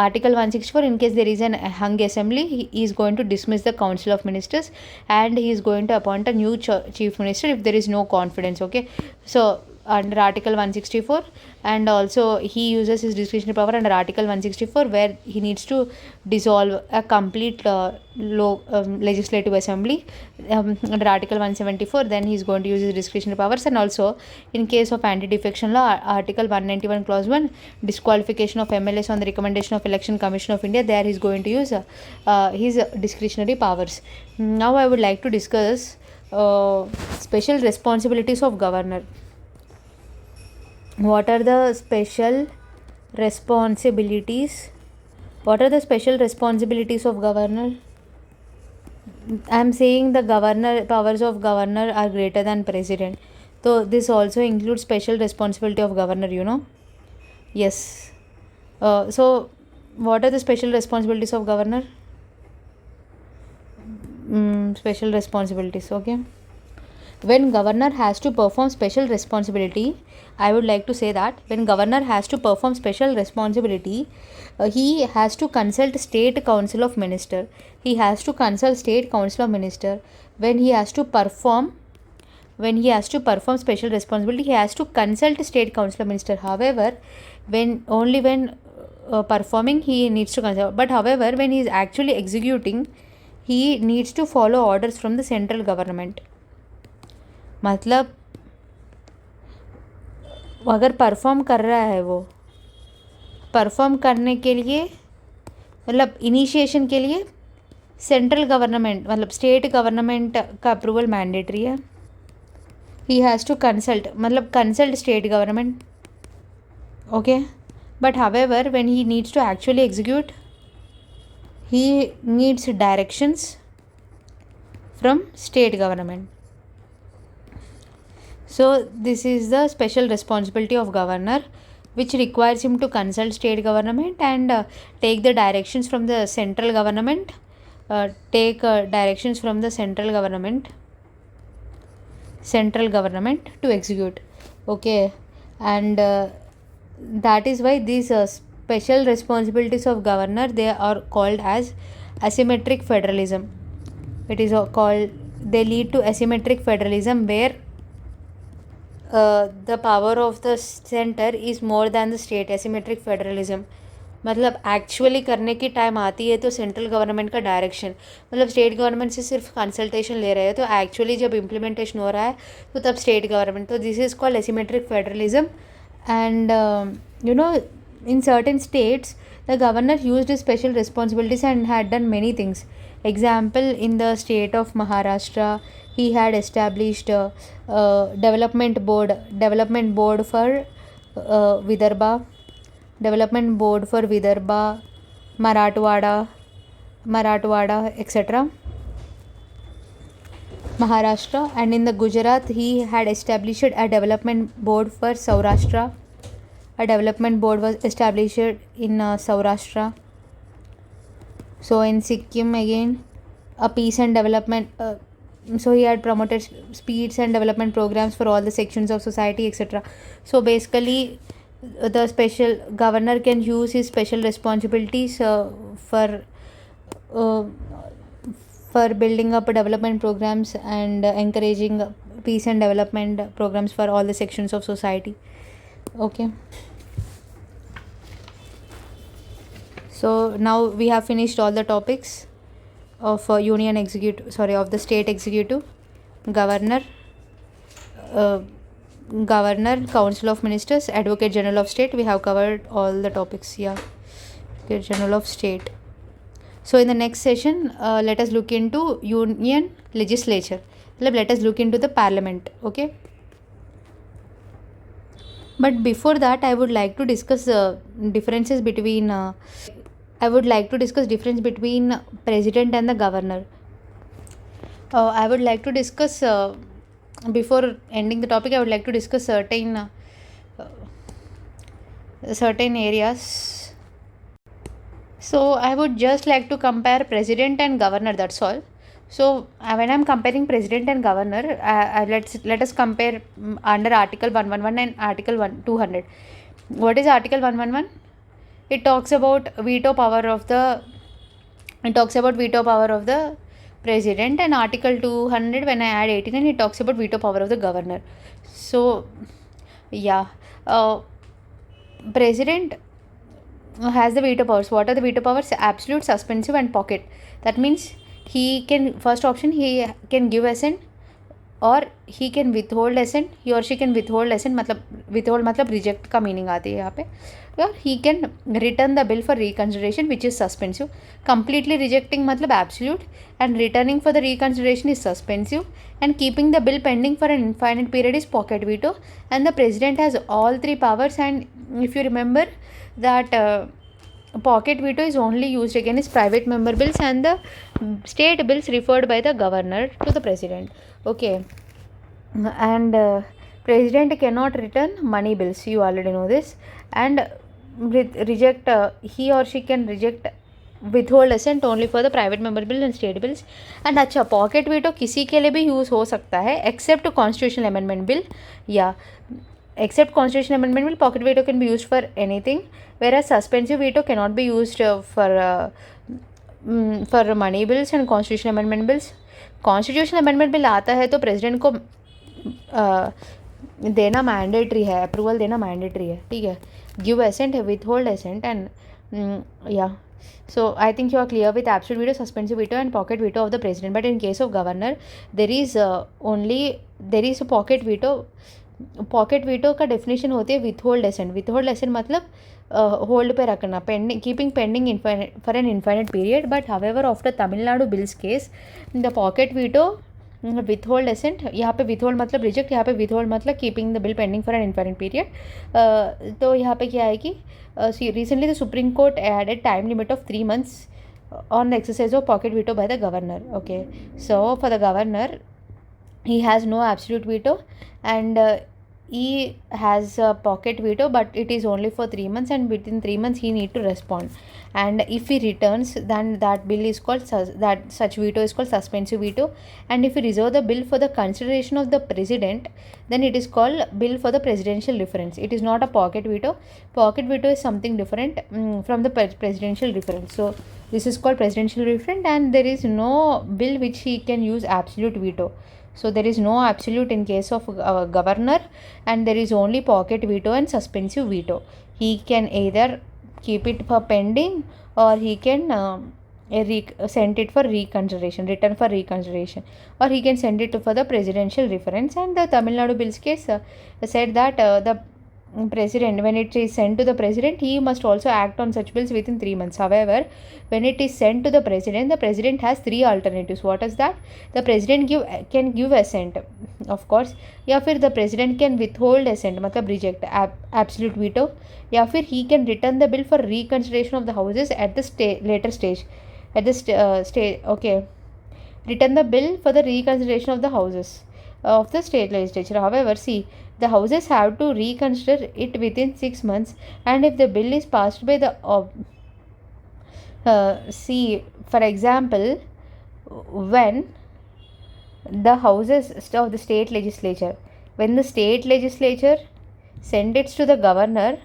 Article 164, in case there is an hung assembly, he is going to dismiss the council of ministers and he is going to appoint a new chief minister if there is no confidence. Okay, so under Article 164, and also he uses his discretionary power under Article 164 where he needs to dissolve a complete legislative assembly. Under Article 174, then he is going to use his discretionary powers. And also in case of anti-defection law, Article 191 clause 1, disqualification of MLAs on the recommendation of Election Commission of India, there he is going to use his discretionary powers. Now I would like to discuss special responsibilities of governor. What are the special responsibilities? What are the special responsibilities of governor? I'm saying the governor powers of governor are greater than president. So this also includes special responsibility of governor, you know. Yes. So what are the special responsibilities of governor? Special responsibilities, okay. When governor has to perform special responsibility, I would like to say that when governor has to perform special responsibility, he has to consult state council of minister. He has to consult state council of minister when he has to perform special responsibility. He has to consult state council of minister. However, when performing, he needs to consult, but however when he is actually executing, he needs to follow orders from the central government. मतलब अगर perform कर रहा है, वो perform करने के लिए मतलब इनिशिएशन के लिए सेंट्रल गवर्नमेंट मतलब स्टेट गवर्नमेंट का अप्रूवल मैंडेटरी है. ही हैज़ टू कंसल्ट मतलब consult state government, okay. But however when he needs to actually execute, he needs directions from state government. So this is the special responsibility of governor, which requires him to consult state government and take the directions from the central government, directions from the central government to execute, okay. And that is why these special responsibilities of governor, they are called as asymmetric federalism. It is called, they lead to asymmetric federalism where the power of the center is more than the state. asymmetric federalism मतलब actually करने की time आती है तो central government का direction मतलब state government से सिर्फ कंसल्टेशन ले रहे हैं, तो एक्चुअली जब इम्प्लीमेंटेशन हो रहा है तो तब स्टेट गवर्नमेंट. तो this is called asymmetric federalism. And you know, in certain states the governor used his special responsibilities and had done many things. Example, in the state of Maharashtra, he had established development board for Vidarbha, Marathwada, etc. Maharashtra. And in the Gujarat, he had established a development board for Saurashtra. A development board was established in Saurashtra. So in Sikkim again, a peace and development, so he had promoted peace and development programs for all the sections of society, etc. So basically the special governor can use his special responsibilities for building up development programs and encouraging peace and development programs for all the sections of society, okay. So now we have finished all the topics of of the state executive, governor, council of ministers, advocate general of state. We have covered all the topics. Advocate general of state. So in the next session, let us look into union legislature. Let us look into the parliament, okay. But before that, I would like to discuss differences between difference between president and the governor. I would like to discuss before ending the topic, I would like to discuss certain areas. So I would just like to compare president and governor, that's all. So when I'm comparing president and governor, let us compare under Article 111 and Article 200. What is Article 111? It talks about veto power of the president, and Article 200, when I add 89, it talks about veto power of the governor. So president has the veto powers. What are the veto powers? Absolute, suspensive and pocket. That means he can, first option, he can give assent, और he can withhold assent, he और she can withhold assent, मतलब withhold मतलब reject का meaning आती है यहाँ पे, और he can return the bill for reconsideration which is suspensive. Completely rejecting मतलब absolute, and returning for the reconsideration is suspensive, and keeping the bill pending for an infinite period is pocket veto. And the president has all three powers, and if you remember that pocket veto is only used against private member bills and the state bills referred by the governor to the president. Okay. And president cannot return money bills, you already know this, and reject he or she can reject withhold assent only for the private member bill and state bills. And अच्छा pocket veto किसी के लिए भी use हो सकता है accept constitutional amendment bill, या except constitutional amendment bill, pocket veto can be used for anything, whereas suspensive veto cannot be used for money bills and constitutional amendment bills. Constitutional amendment bill आता है तो president को देना mandatory है, approval देना mandatory है, ठीक है. Give assent, withhold assent, and या. So I think you are clear with absolute veto, suspensive veto and pocket veto of the president. But in case of governor, there is a pocket veto. Pocket veto का definition होती है withhold accent. Withhold assent मतलब hold पे रखना, pending, keeping pending for an infinite period. But however after Tamil Nadu bills case the pocket veto withhold accent, यहाँ पे withhold मतलब reject, यहाँ पे विथहोल्ड मतलब keeping the bill pending for an infinite period. तो यहाँ पे क्या है कि recently the supreme court added time limit of 3 months on the exercise of pocket veto by the governor. Okay, so for the governor, he has no absolute veto, and he has a pocket veto, but it is only for 3 months, and within 3 months he need to respond. And if he returns, then that bill is called that such veto is called suspensive veto. And if he reserve the bill for the consideration of the president, then it is called bill for the presidential reference. It is not a pocket veto. Pocket veto is something different from the presidential reference. So this is called presidential reference, and there is no bill which he can use absolute veto. So there is no absolute in case of governor, and there is only pocket veto and suspensive veto. He can either keep it for pending, or he can send it for reconsideration, return for reconsideration, or he can send it for the presidential reference. And the Tamil Nadu bills case said that the president, when it is sent to the president, he must also act on such bills within 3 months. However, when it is sent to the president has 3 alternatives. What is that? The president can give assent, of course, या फिर the president can withhold assent मतलब reject, absolute veto, या फिर he can return the bill for reconsideration of the houses at the later stage, at the stage. Okay, return the bill for the reconsideration of the houses of the state legislature. However, see, the houses have to reconsider it within 6 months, and if the bill is passed by the see, for example, when the houses of the state legislature, when the state legislature sent it to the governor,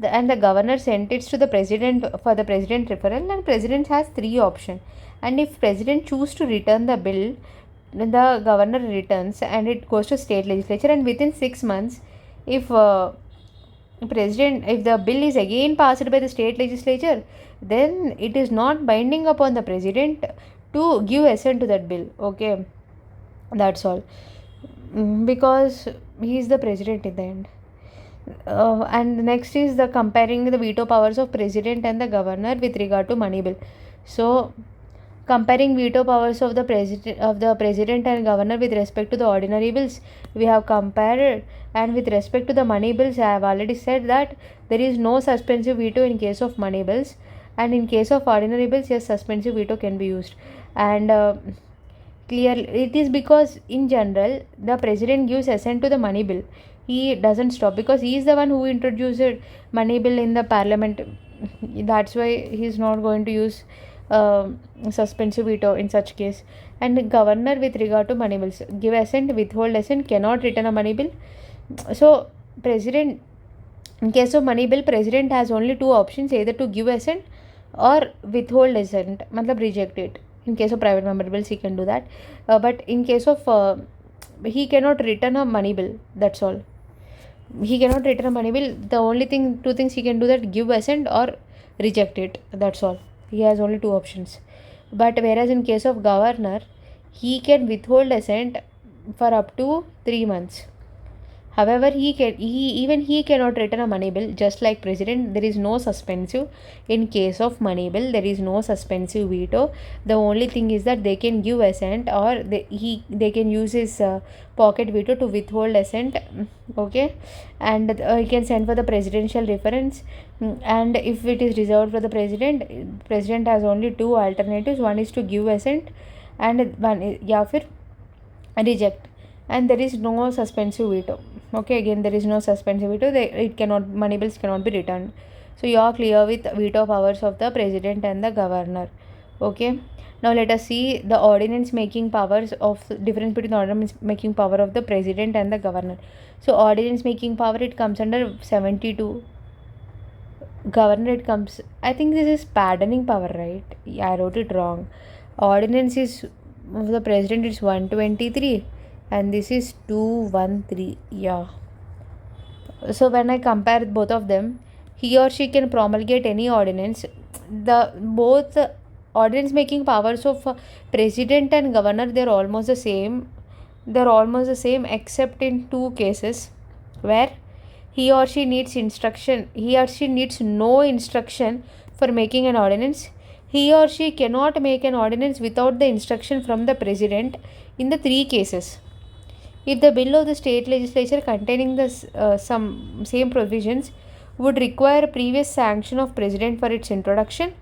and the governor sent it to the president for the president referral, and president has 3 options. And if president choose to return the bill, the governor returns and it goes to state legislature, and within 6 months, if the bill is again passed by the state legislature, then it is not binding upon the president to give assent to that bill. Okay, that's all, because he is the president in the end. And next is the comparing the veto powers of president and the governor with regard to money bill. So comparing veto powers of the president and governor with respect to the ordinary bills, we have compared. And with respect to the money bills, I have already said that there is no suspensive veto in case of money bills, and in case of ordinary bills, yes, suspensive veto can be used. And clearly it is because in general the president gives assent to the money bill. He doesn't stop, because he is the one who introduced money bill in the parliament. That's why he is not going to use suspensive veto in such case. And governor with regard to money bills, give assent, withhold assent, cannot return a money bill. So president, in case of money bill, president has only 2 options, either to give assent or withhold assent, matlab reject it. In case of private member bills, he can do that, but in case of he cannot return a money bill. That's all. He cannot return a money bill. The only 2 things he can do, that give assent or reject it. That's all. He has only 2 options. But whereas in case of governor, he can withhold assent for up to 3 months. However, he cannot return a money bill just like president. There is no suspensive in case of money bill. There is no suspensive veto. The only thing is that they can give assent, or they can use his pocket veto to withhold assent. Okay, and he can send for the presidential reference. And if it is reserved for the president has only two alternatives. One is to give assent, and one या फिर reject, and there is no suspensive veto. Okay, again there is no suspensive veto. It cannot, money bills cannot be returned. So you are clear with veto powers of the president and the governor. Okay, now let us see the ordinance making powers of difference between the ordinance making power of the president and the governor. So ordinance making power, it comes under 72. Governor, it comes, I think this is pardoning power, right? Yeah, I wrote it wrong. Ordinance is of the president, it's 123 and this is 213. Yeah, so when I compare both of them, he or she can promulgate any ordinance. The both ordinance making powers of president and governor, they're almost the same. They're almost the same except in two cases where he or she needs instruction. He or she needs no instruction for making an ordinance. He or she cannot make an ordinance without the instruction from the president in the three cases. If the bill of the state legislature containing the some same provisions would require previous sanction of president for its introduction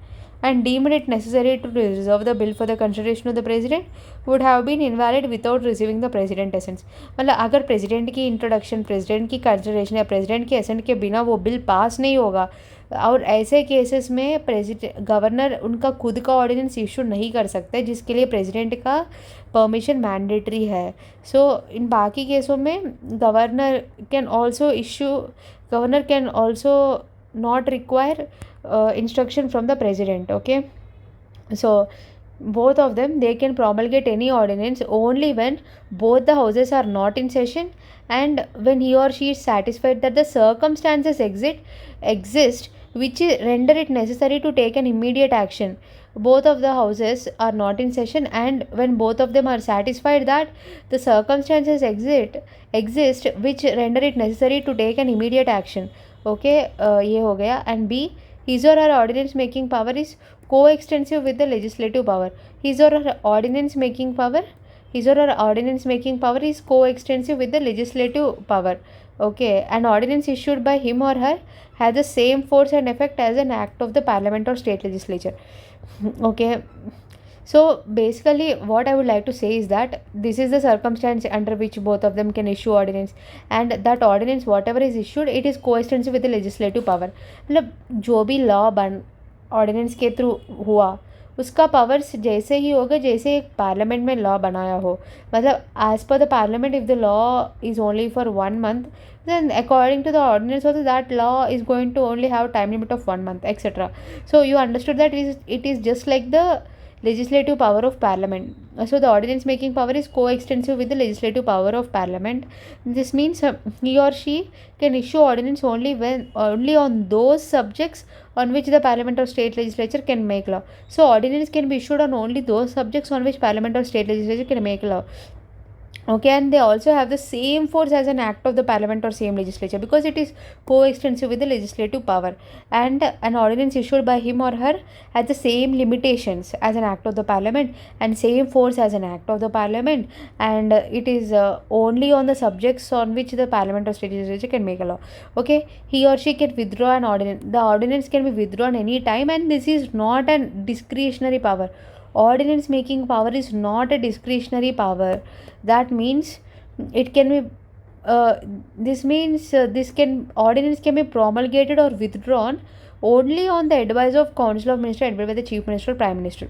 and deemed it necessary to reserve the bill for the consideration of the president, would have been invalid without receiving the president assent. मतलब अगर president की introduction, president की consideration या president के ascent के बिना वो bill pass नहीं होगा, और ऐसे केसेस में प्रेसिडेंट गवर्नर उनका खुद का ऑर्डिनेंस इशू नहीं कर सकते, जिसके लिए प्रेसिडेंट का परमिशन मैंडेटरी है. सो इन बाकी केसों में governor can also not require instruction from the president. Okay, so both of them, they can promulgate any ordinance only when both the houses are not in session and when he or she is satisfied that the circumstances exist which render it necessary to take an immediate action. Both of the houses are not in session and when both of them are satisfied that the circumstances exist which render it necessary to take an immediate action. Okay, ये हो गया. And B, his और हर ordinance making power is को extensive with the legislative power. His और हर ordinance making power is को extensive with the legislative power. Okay, an ordinance issued by him or her has the same force and effect as an act of the parliament or state legislature. Okay, so basically what I would like to say is that this is the circumstance under which both of them can issue ordinance, and that ordinance whatever is issued, it is coextensive with the legislative power. मतलब जो भी law बन ordinance के through हुआ उसका powers जैसे ही होगा जैसे एक पार्लियामेंट में लॉ बनाया हो. मतलब एज पर the parliament, if the law is only for 1 month, then according to the ordinance also that law is going to only have time limit of 1 month, etc. So you understood that it is just like the legislative power of parliament. So the ordinance making power is coextensive with the legislative power of parliament. This means he or she can issue ordinance only on those subjects on which the parliament or state legislature can make law. So ordinance can be issued on only those subjects on which parliament or state legislature can make law. Okay, and they also have the same force as an act of the parliament or same legislature because it is coextensive with the legislative power, and an ordinance issued by him or her has the same limitations as an act of the parliament and same force as an act of the parliament, and it is only on the subjects on which the parliament or state legislature can make a law. Okay, he or she can withdraw an ordinance. The ordinance can be withdrawn any time, and this is not a discretionary power. Ordinance making power is not a discretionary power. That means it can be ordinance can be promulgated or withdrawn only on the advice of council of minister advised by the chief minister or prime minister.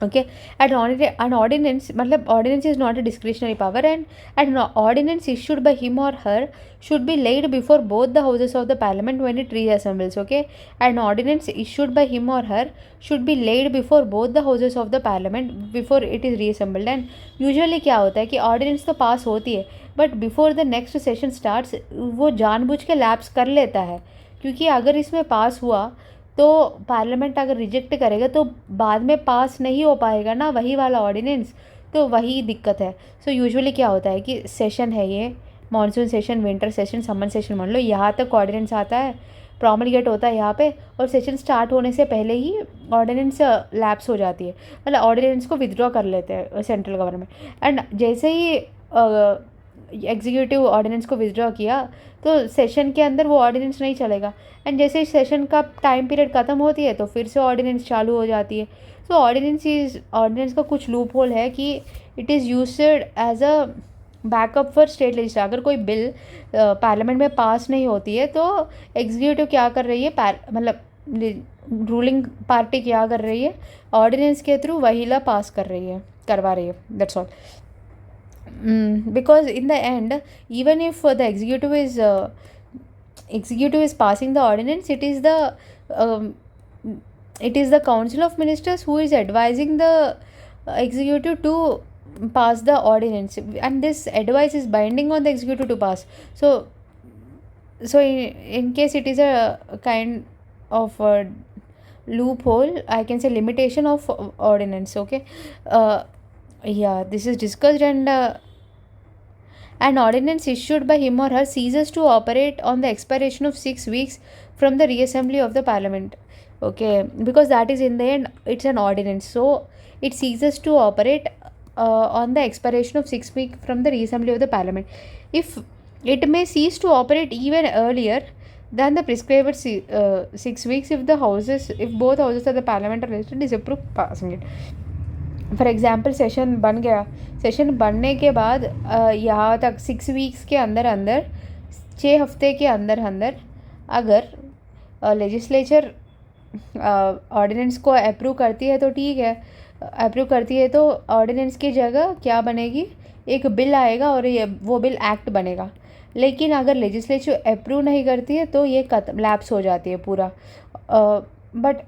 Okay, an ordinance मतलब ordinance is not a discretionary power, and an ordinance issued by him or her should be laid before both the houses of the parliament when it reassembles. Okay, an ordinance issued by him or her should be laid before both the houses of the parliament before it is reassembled. And usually क्या होता है कि ordinance तो पास होती है but before the next session starts वो जानबूझ के लैप्स कर लेता है, क्योंकि अगर इसमें पास हुआ तो पार्लियामेंट अगर रिजेक्ट करेगा तो बाद में पास नहीं हो पाएगा ना वही वाला ऑर्डिनेंस. तो वही दिक्कत है. सो यूजुअली क्या होता है कि सेशन है ये, monsoon session, winter session, summer session मान लो, यहाँ तक ऑर्डिनेंस आता है, प्रोमलगेट होता है यहाँ पे, और सेशन स्टार्ट होने से पहले ही ऑर्डिनेंस लैप्स हो जाती है, मतलब ऑर्डिनेंस को विदड्रॉ कर लेते हैं सेंट्रल गवर्नमेंट. एंड जैसे ही एग्जीक्यूटिव ऑर्डिनेंस को विदड्रॉ किया तो सेशन के अंदर वो ऑर्डिनेंस नहीं चलेगा. एंड जैसे ही सेशन का टाइम पीरियड ख़त्म होती है तो फिर से ऑर्डिनेंस चालू हो जाती है. सो ऑर्डिनेंस का कुछ लूप होल है कि it is used as a backup for state legislature. अगर कोई बिल पार्लियामेंट में पास नहीं होती है तो एग्जीक्यूटिव क्या कर रही है, मतलब रूलिंग पार्टी क्या कर रही है, ऑर्डिनेंस के थ्रू वही ला पास करवा रही है. That's all. Because in the end, even if the executive is passing the ordinance, um, it is the council of ministers who is advising the executive to pass the ordinance, and this advice is binding on the executive to pass. So in case it is a kind of a loophole, I can say limitation of ordinance. Okay. Yeah, this is discussed, and an ordinance issued by him or her ceases to operate on the expiration of 6 weeks from the reassembly of the parliament. Okay, because that is in the end it's an ordinance, so it ceases to operate on the expiration of 6 weeks from the reassembly of the parliament. If it may cease to operate even earlier than the prescribed 6 weeks if both houses of the parliament are registered disapprove passing it. For example session बन गया, session बनने के बाद यहाँ तक 6 weeks के अंदर 6 हफ्ते के अंदर अगर लेजिस्लेचर ऑर्डिनेंस को अप्रूव करती है तो ठीक है, अप्रूव करती है तो ऑर्डिनेंस की जगह क्या बनेगी, एक बिल आएगा और वो बिल एक्ट बनेगा. लेकिन अगर लेजिस्लेचर अप्रूव नहीं करती है तो ये लैप्स हो जाती है पूरा. But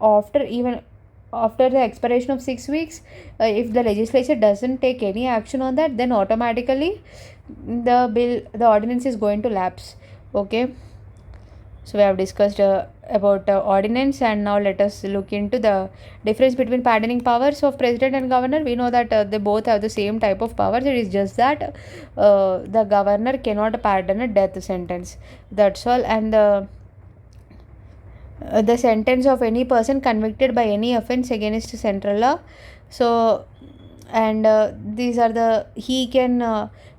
after the expiration of 6 weeks, if the legislature doesn't take any action on that, then automatically the ordinance is going to lapse. Okay, so we have discussed about ordinance, and now let us look into the difference between pardoning powers of president and governor. We know that they both have the same type of powers. It is just that the governor cannot pardon a death sentence. That's all. And the sentence of any person convicted by any offence against central law. So, and these are he can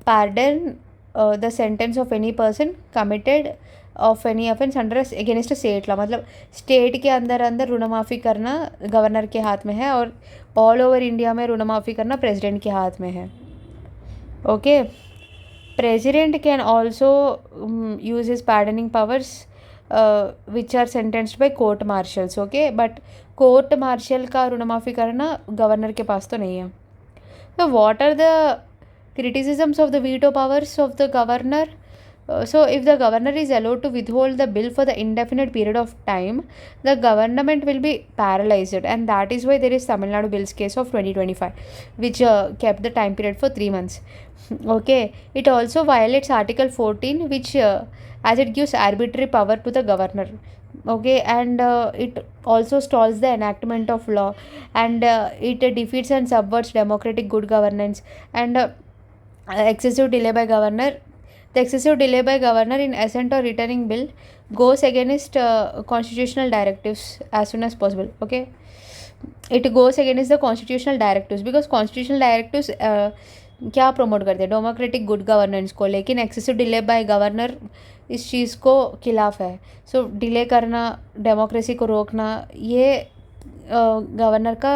pardon the sentence of any person committed of any offence under against state law. मतलब state के अंदर ऋण माफ़ी करना governor के हाथ में है और ऑल ओवर इंडिया में ऋण माफ़ी करना प्रेसिडेंट के हाथ में है. Okay, president can also use his pardoning powers which are sentenced by court martials. Okay, but court martial का ऋण माफ़ी करना गवर्नर के पास तो नहीं है. So what are the criticisms of the veto powers of the governor? So if the governor is allowed to withhold the bill for the indefinite period of time, the government will be paralyzed, and that is why there is Tamil Nadu Bills case of 2025 which kept the time period for 3 months. Okay, it also violates Article 14 which as it gives arbitrary power to the governor. Okay, and it also stalls the enactment of law, and it defeats and subverts democratic good governance, and excessive delay by governor. The excessive delay by governor in assent or returning bill goes against constitutional directives as soon as possible. Okay, it goes against the constitutional directives because constitutional directives क्या promote करते हैं, democratic good governance को, लेकिन excessive delay bye governor इस चीज़ को खिलाफ है. सो delay करना, डेमोक्रेसी को रोकना, ये गवर्नर का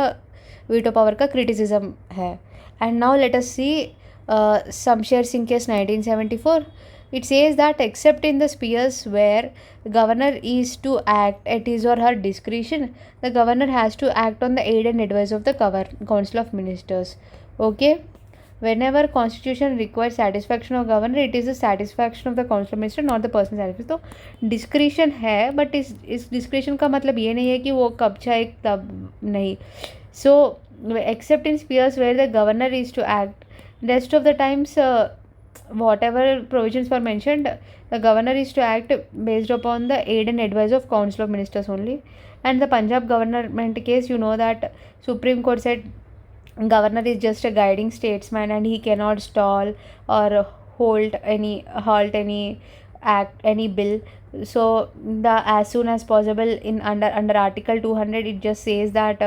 वीटो पावर का क्रिटिसिज्म है. And now let us see Shamsher Singh case 1974. It says that except in the spheres where the governor is to act at his or her discretion, the governor has to act on the aid and advice of the council of ministers. Okay, whenever constitution requires satisfaction of governor, it is the satisfaction of the council of minister, not the person satisfaction. तो discretion है, but इस discretion का मतलब ये नहीं है कि वो कब चाहे तब नहीं. So except in spheres where the governor is to act, rest of the times whatever provisions were mentioned, the governor is to act based upon the aid and advice of council of ministers only. And the Punjab government case, you know that Supreme Court said governor is just a guiding statesman and he cannot stall or halt any act, any bill. So the as soon as possible, in under article 200, it just says that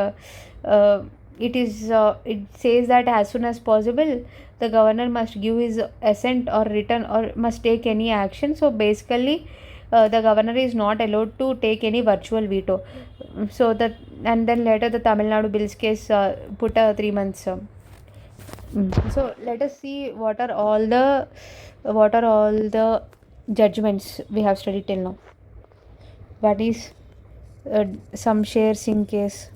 it says that as soon as possible the governor must give his assent or written or must take any action. So basically the governor is not allowed to take any virtual veto. So that, and then later the Tamil Nadu bills case put a 3 months. So let us see what are all the judgments we have studied till now. What is Shamsher Singh case?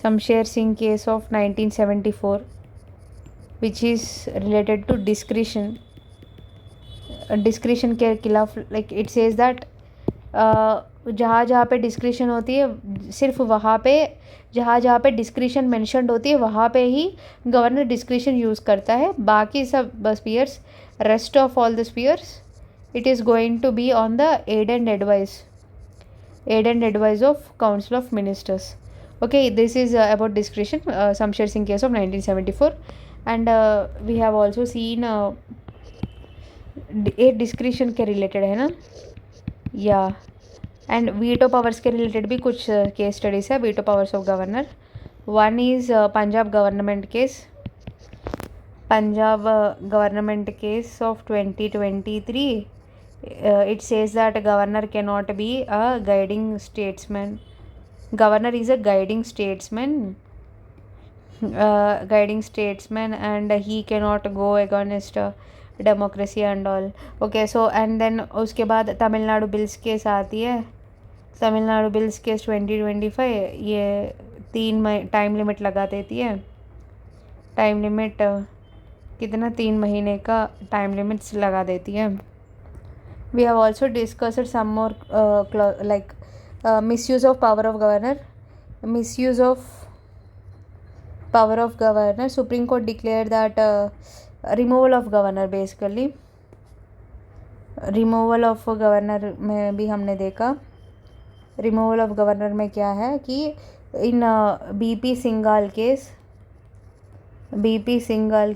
Shamsher Singh case of 1974, which is related to discretion. Discretion के खिलाफ, like it says that जहाँ जहाँ पे discretion होती है, सिर्फ वहाँ पे जहाँ पे डिस्क्रिशन मेंशन्ड होती है वहाँ पे ही गवर्नर डिस्क्रिशन यूज़ करता है. बाकी सब spheres, rest of all the spheres, it is going to be on the aid and advice of Council of Ministers. Okay, this is about discretion, Shamsher Singh case of 1974. And we have also seen ये discretion के related है ना, या and veto powers के related भी कुछ case studies है, veto powers of governor. One is Punjab government case, Punjab government case of 2023. It says that governor cannot be a guiding statesman. Governor is a guiding statesman, and he cannot go against democracy and all. Okay, so and then उसके बाद Tamil Nadu bills case आती है. Tamil Nadu bills case 2025, ये 3 time limit लगा देती है. Time limit कितना, 3 महीने का टाइम लिमिट्स लगा देती है. We have also discussed some more like misuse of power of governor. Misuse of power of governor, supreme court declare that removal of governor, basically removal of governor में भी हमने देखा. रिमूवल ऑफ गवर्नर में क्या है कि इन BP Singhal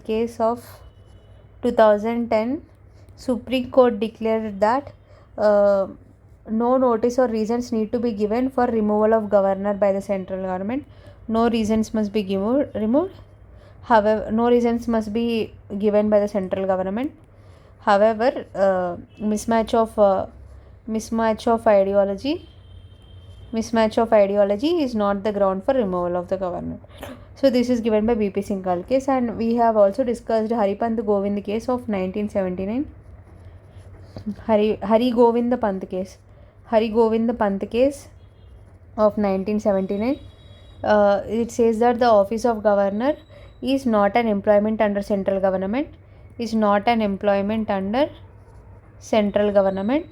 case of 2010, supreme court declared that no notice or reasons need to be given for removal of governor by the central government. No reasons must be removed. However, no reasons must be given by the central government. However, mismatch of ideology is not the ground for removal of the governor. So this is given by BP Singhal case. And we have also discussed Haripant Govind case of 1979. Hari Govind Pant case of 1979. It says that the office of governor is not an employment under central government.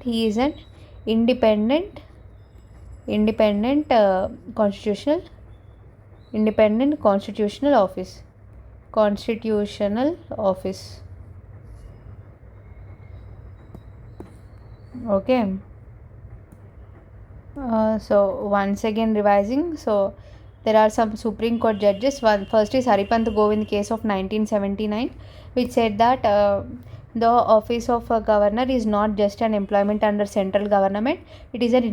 He is an independent constitutional office. Okay. So once again revising, so there are some Supreme Court judges. First is Haripant Govind case of 1979, which said that the office of a governor is not just an employment under central government, it is an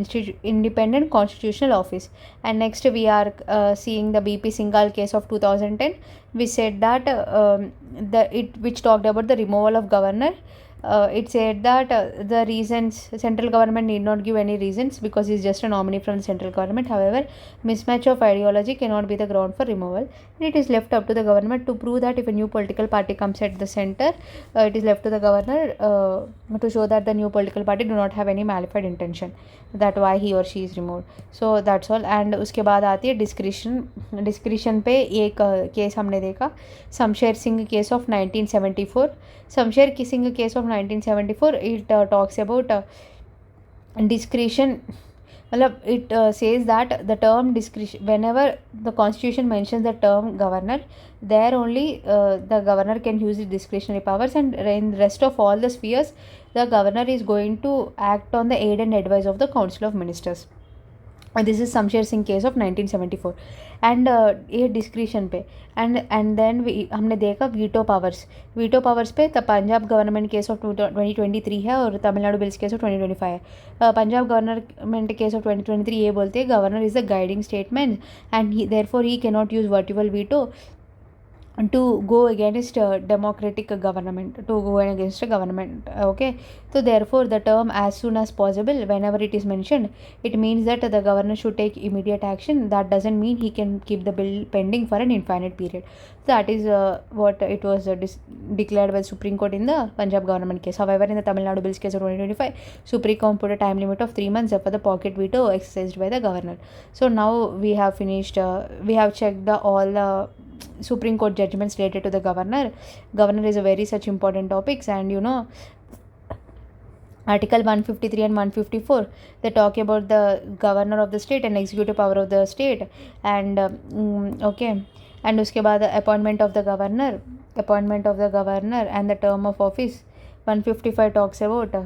independent constitutional office. And next we are seeing the BP Singhal case of 2010, which said that which talked about the removal of governor. It said that the reasons, central government need not give any reasons because he is just a nominee from the central government. However, mismatch of ideology cannot be the ground for removal, and it is left up to the government to prove that if a new political party comes at the center, it is left to the governor to show that the new political party do not have any malified intention, that why he or she is removed. So that's all. And उसके बाद आती है discretion पे एक case हमने देखा, Shamsher Singh case of 1974. Shamsher Singh case of 1974, it talks about discretion. It says that the term discretion, whenever the constitution mentions the term governor, there only the governor can use his discretionary powers, and in the rest of all the spheres the governor is going to act on the aid and advice of the Council of Ministers. This is Shamsher Singh case of 1974. And ये discretion पे and then हमने देखा veto powers पे the Punjab government case of 2023 है और Tamil Nadu bills case of 2025 है. Punjab government case of 2023 ये बोलते हैं governor is the guiding statement and therefore he can not use vertebral veto to go against democratic government, to go against a government. Okay, so therefore the term as soon as possible, whenever it is mentioned, it means that the governor should take immediate action. That doesn't mean he can keep the bill pending for an infinite period. So that is what it was declared by Supreme Court in the Punjab government case. However, in the Tamil Nadu bills case of 2025, Supreme Court put a time limit of 3 months for the pocket veto exercised by the governor. So now we have finished, we have checked all the Supreme Court judgments related to the governor. Governor is a very such important topics, and Article 153 and 154, they talk about the governor of the state and executive power of the state, and okay, and उसके बाद appointment of the governor and the term of office. 155 talks about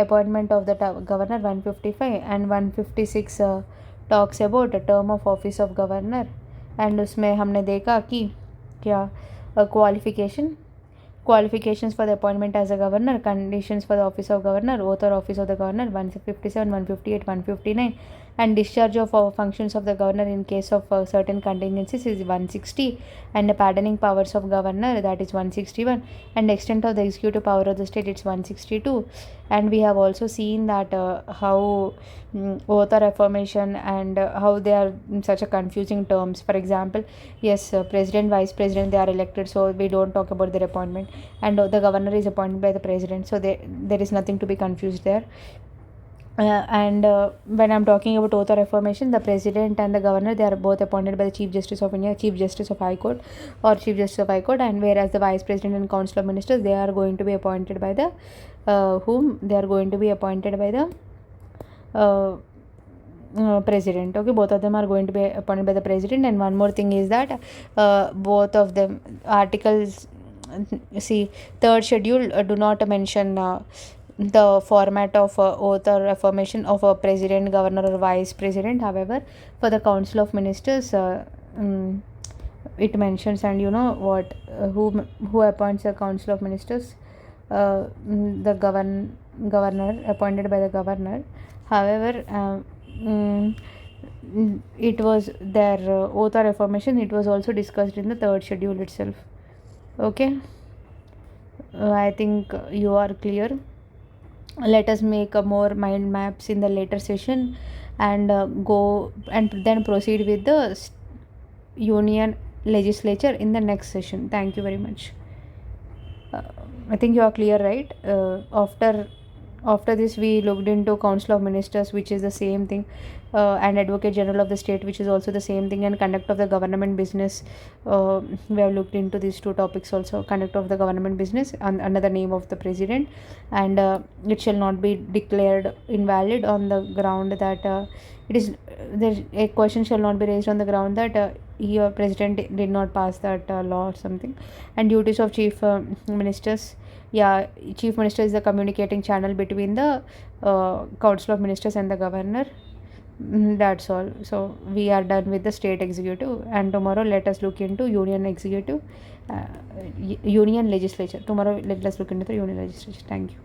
appointment of the governor, 155, and 156 talks about term of office of governor. And उसमें हमने देखा कि क्या qualifications for the appointment as a governor, conditions for the office of governor, oath or office of the governor, 157, 158, 159, and discharge of functions of the governor in case of certain contingencies is 160, and the pardoning powers of governor, that is 161, and extent of the executive power of the state, it's 162. And we have also seen that how oath or affirmation and how they are in such a confusing terms. For example, yes, president, vice president, they are elected, so we don't talk about their appointment, and the governor is appointed by the president, so there is nothing to be confused there. And when I'm talking about oath or affirmation, the president and the governor, they are both appointed by the Chief Justice of India, Chief Justice of High Court, or Chief Justice of High Court, and whereas the vice president and council of ministers, they are going to be appointed by the president. Okay, both of them are going to be appointed by the president. And one more thing is that both of them articles, see, third schedule do not mention the format of oath or affirmation of a president, governor, or vice president. However, for the council of ministers, it mentions, and who appoints the council of ministers, the governor, appointed by the governor. However, it was their oath or affirmation, it was also discussed in the third schedule itself. Okay, I think you are clear. Let us make more mind maps in the later session, and go and then proceed with the union legislature in the next session. Thank you very much. I think you are clear, right? After this, we looked into council of ministers, which is the same thing, and advocate general of the state, which is also the same thing, and conduct of the government business. We have looked into these two topics also. Conduct of the government business under the name of the president, and it shall not be declared invalid on the ground that a question shall not be raised on the ground that your president did not pass that law or something. And duties of chief ministers. Yeah, chief minister is the communicating channel between the council of ministers and the governor. That's all. So we are done with the state executive, and tomorrow let us look into union executive, union legislature. Tomorrow let us look into the union legislature. Thank you.